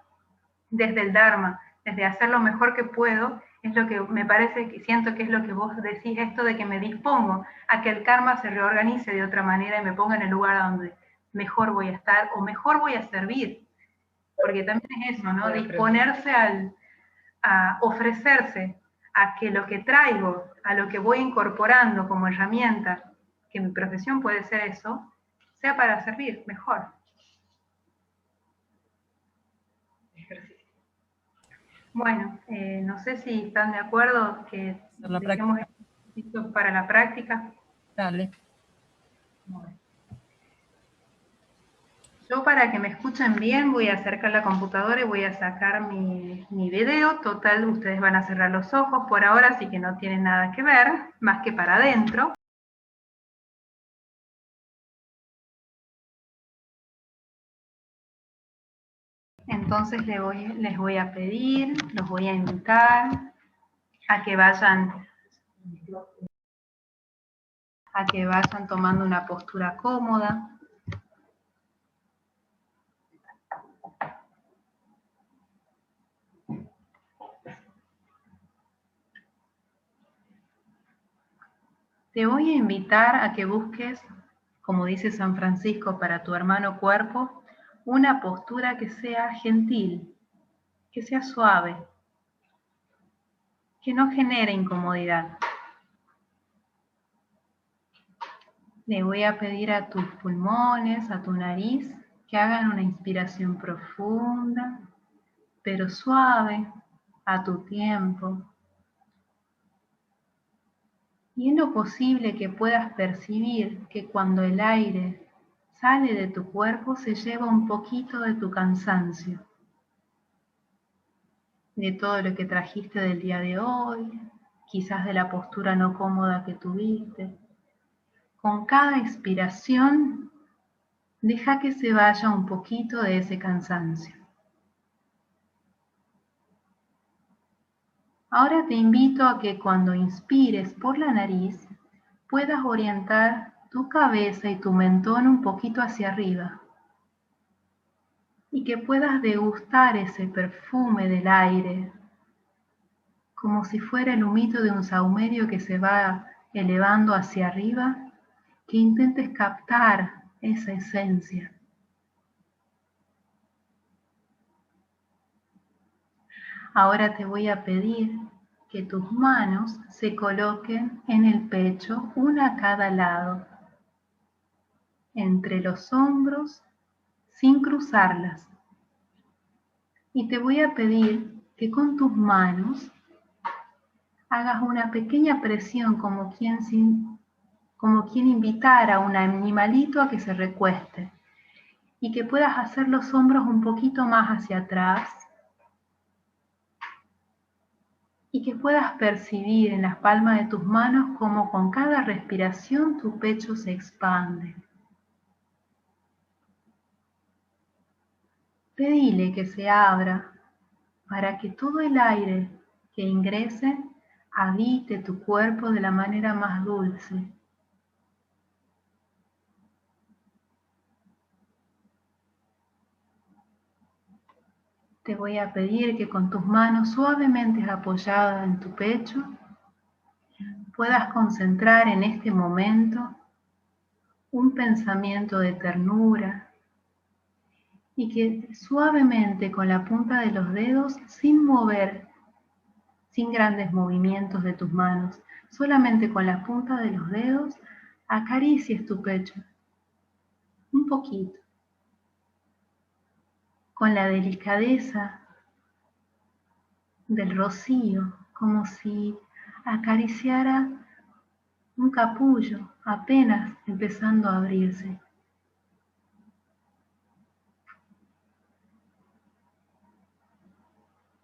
desde el Dharma, desde hacer lo mejor que puedo, es lo que me parece, que siento que es lo que vos decís, esto de que me dispongo a que el karma se reorganice de otra manera y me ponga en el lugar donde mejor voy a estar o mejor voy a servir. Porque también es eso, ¿no? Disponerse a ofrecerse a que lo que traigo, a lo que voy incorporando como herramienta, que mi profesión puede ser eso, sea para servir mejor. Bueno, no sé si están de acuerdo que dejemos esto para la práctica. Dale. Bueno. Yo, para que me escuchen bien, voy a acercar la computadora y voy a sacar mi video. Total, ustedes van a cerrar los ojos por ahora, así que no tienen nada que ver, más que para adentro. Entonces les voy a pedir, los voy a invitar a que vayan tomando una postura cómoda. Te voy a invitar a que busques, como dice San Francisco, para tu hermano cuerpo, una postura que sea gentil, que sea suave, que no genere incomodidad. Le voy a pedir a tus pulmones, a tu nariz, que hagan una inspiración profunda, pero suave, a tu tiempo. Y en lo posible que puedas percibir que cuando el aire sale de tu cuerpo se lleva un poquito de tu cansancio, de todo lo que trajiste del día de hoy, quizás de la postura no cómoda que tuviste. Con cada expiración, deja que se vaya un poquito de ese cansancio. Ahora te invito a que cuando inspires por la nariz, puedas orientar tu cabeza y tu mentón un poquito hacia arriba. Y que puedas degustar ese perfume del aire, como si fuera el humito de un sahumerio que se va elevando hacia arriba, que intentes captar esa esencia. Ahora te voy a pedir que tus manos se coloquen en el pecho, una a cada lado, entre los hombros, sin cruzarlas. Y te voy a pedir que con tus manos hagas una pequeña presión como quien invitara a un animalito a que se recueste, y que puedas hacer los hombros un poquito más hacia atrás, y que puedas percibir en las palmas de tus manos cómo con cada respiración tu pecho se expande. Pedile que se abra para que todo el aire que ingrese habite tu cuerpo de la manera más dulce. Te voy a pedir que con tus manos suavemente apoyadas en tu pecho puedas concentrar en este momento un pensamiento de ternura y que suavemente con la punta de los dedos, sin mover, sin grandes movimientos de tus manos, solamente con la punta de los dedos, acaricies tu pecho un poquito, con la delicadeza del rocío, como si acariciara un capullo apenas empezando a abrirse.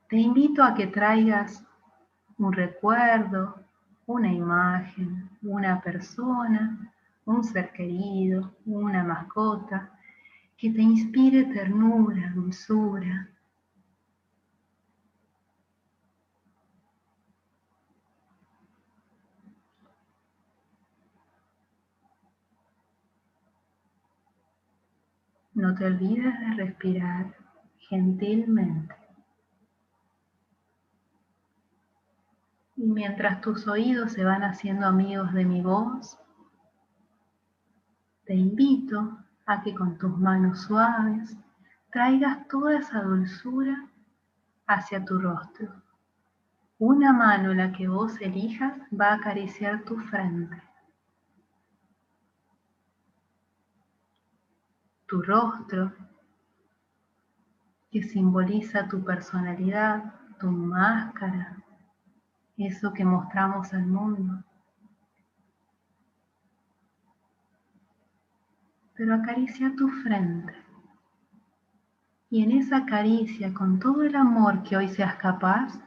Te invito a que traigas un recuerdo, una imagen, una persona, un ser querido, una mascota, que te inspire ternura, dulzura. No te olvides de respirar gentilmente. Y mientras tus oídos se van haciendo amigos de mi voz, te invito a que con tus manos suaves traigas toda esa dulzura hacia tu rostro. Una mano, la que vos elijas, va a acariciar tu frente, tu rostro, que simboliza tu personalidad, tu máscara, eso que mostramos al mundo. Pero acaricia tu frente. Y en esa caricia, con todo el amor que hoy seas capaz,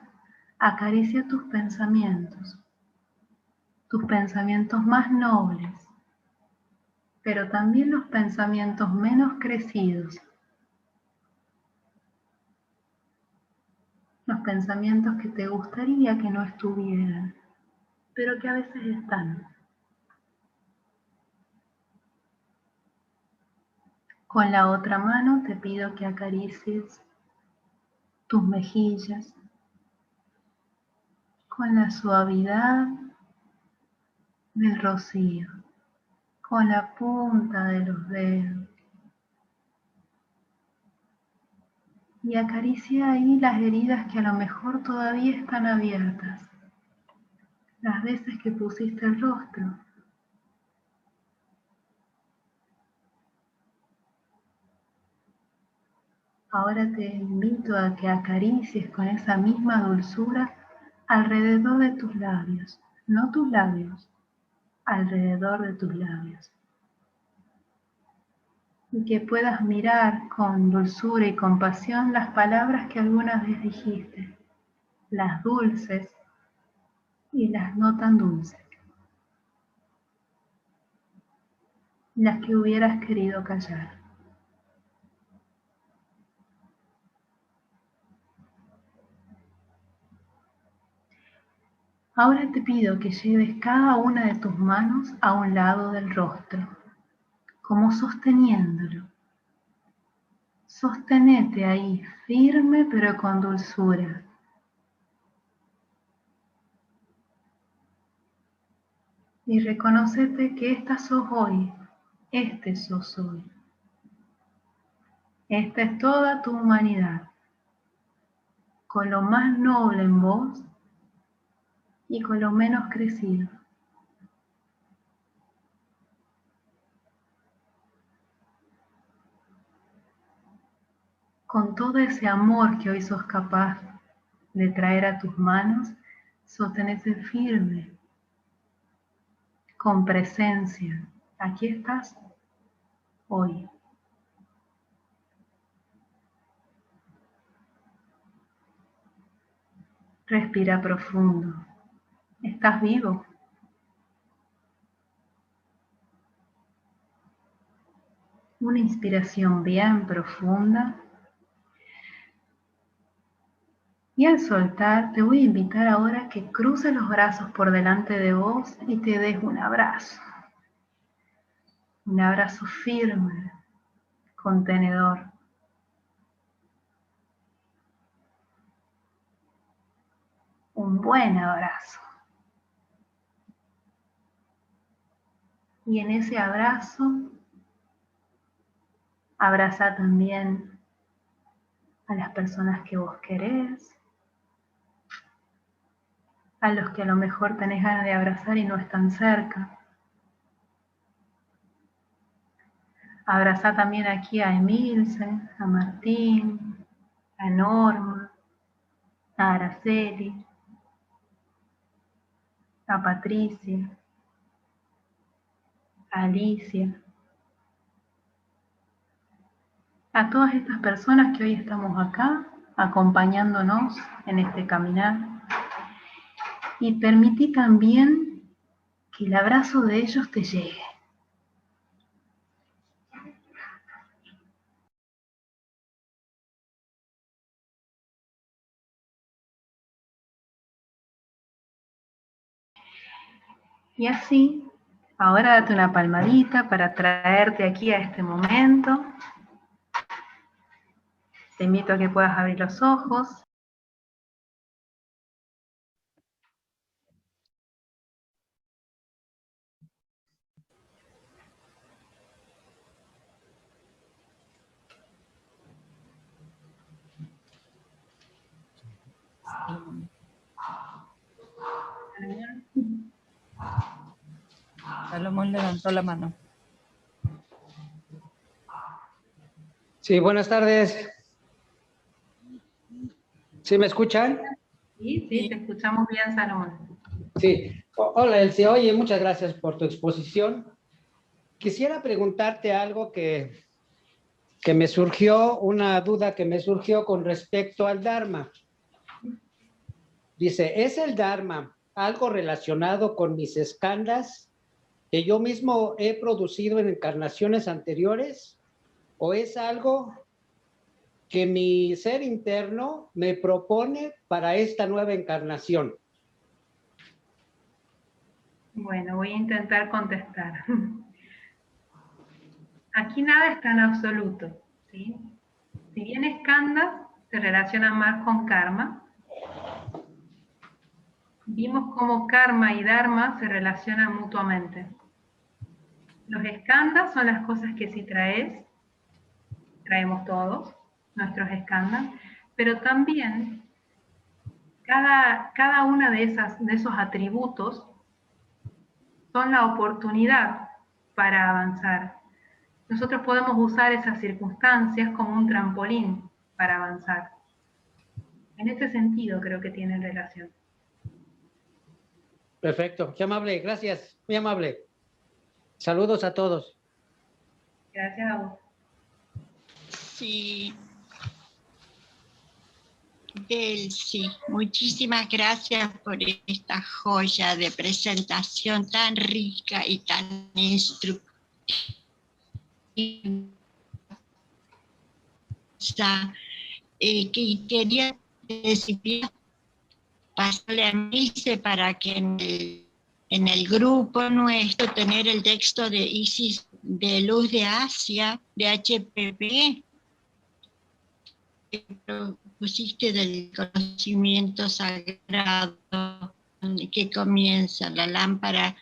acaricia tus pensamientos más nobles, pero también los pensamientos menos crecidos, los pensamientos que te gustaría que no estuvieran, pero que a veces están. Con la otra mano te pido que acaricies tus mejillas con la suavidad del rocío, con la punta de los dedos. Y acaricia ahí las heridas que a lo mejor todavía están abiertas. Las veces que pusiste el rostro. Ahora te invito a que acaricies con esa misma dulzura alrededor de tus labios, no tus labios, alrededor de tus labios. Y que puedas mirar con dulzura y compasión las palabras que alguna vez dijiste, las dulces y las no tan dulces, las que hubieras querido callar. Ahora te pido que lleves cada una de tus manos a un lado del rostro, como sosteniéndolo. Sostenete ahí, firme pero con dulzura. Y reconócete que esta sos hoy, este sos hoy. Esta es toda tu humanidad, con lo más noble en vos y con lo menos crecido. Con todo ese amor que hoy sos capaz de traer a tus manos, sostenete firme, con presencia. Aquí estás hoy. Respira profundo. ¿Estás vivo? Una inspiración bien profunda. Y al soltar, te voy a invitar ahora a que cruces los brazos por delante de vos y te des un abrazo. Un abrazo firme, contenedor. Un buen abrazo. Y en ese abrazo, abraza también a las personas que vos querés, a los que a lo mejor tenés ganas de abrazar y no están cerca. Abraza también aquí a Emilce, a Martín, a Norma, a Araceli, a Patricia, a Alicia, a todas estas personas que hoy estamos acá acompañándonos en este caminar. Y permití también que el abrazo de ellos te llegue. Y así, ahora date una palmadita para traerte aquí a este momento. Te invito a que puedas abrir los ojos. Salomón levantó la mano. Sí, buenas tardes. ¿Sí me escuchan? Sí, te escuchamos bien, Salomón. Sí. Hola, Elsie. Oye, muchas gracias por tu exposición. Quisiera preguntarte algo que me surgió, una duda que me surgió con respecto al Dharma. Dice, ¿es el Dharma algo relacionado con mis skandhas que yo mismo he producido en encarnaciones anteriores? ¿O es algo que mi ser interno me propone para esta nueva encarnación? Bueno, voy a intentar contestar. Aquí nada es tan absoluto, ¿sí? Si bien skandhas se relacionan más con karma, vimos cómo karma y dharma se relacionan mutuamente. Los skandhas son las cosas que si traemos todos, nuestros skandhas, pero también cada una de esos atributos son la oportunidad para avanzar. Nosotros podemos usar esas circunstancias como un trampolín para avanzar. En ese sentido creo que tienen relación. Perfecto, qué amable, gracias, muy amable. Saludos a todos. Gracias a vos. Sí. Delcy, muchísimas gracias por esta joya de presentación tan rica y tan instructiva. Que quería decir, pasarle a Milce para que en el grupo nuestro tener el texto de Isis de Luz de Asia, de HPP, que pusiste del conocimiento sagrado, que comienza la lámpara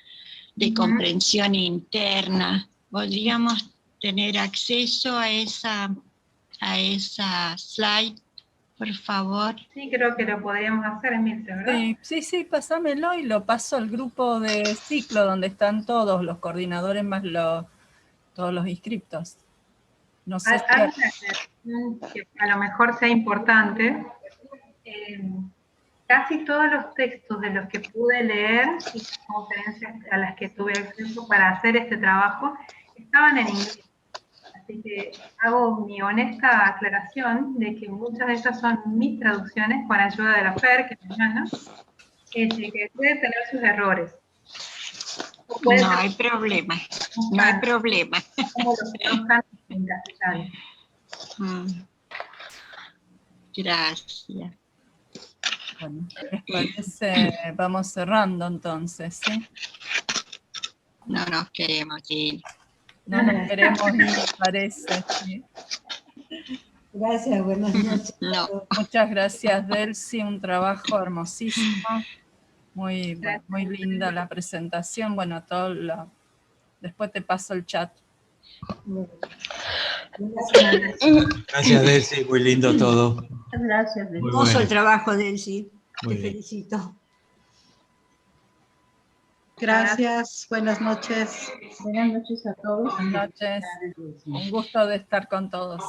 de comprensión interna. ¿Podríamos tener acceso a esa slide, por favor? Sí, creo que lo podríamos hacer, Emilce, ¿verdad? Sí, pásamelo y lo paso al grupo de ciclo donde están todos los coordinadores más todos los inscriptos. No sé Hay una aclaración que a lo mejor sea importante. Casi todos los textos de los que pude leer y las conferencias a las que tuve acceso para hacer este trabajo estaban en inglés. Así que hago mi honesta aclaración de que muchas de estas son mis traducciones con ayuda de la FER, que mañana, que puede tener sus errores. No hay problema, no hay problema. Como los que no están en castellano. Gracias. Bueno, ¿les parece? Vamos cerrando entonces, ¿sí? No nos queremos ir. No nos queremos ir, parece, ¿sí? Gracias, buenas noches. No. Muchas gracias, Delcy, un trabajo hermosísimo. Muy linda la presentación. Bueno, después te paso el chat. Gracias, Delcy, muy lindo todo. Gracias, Delcy. Hermoso bueno el trabajo, Delcy. Te felicito. Gracias, buenas noches. Buenas noches a todos. Buenas noches. Un gusto de estar con todos.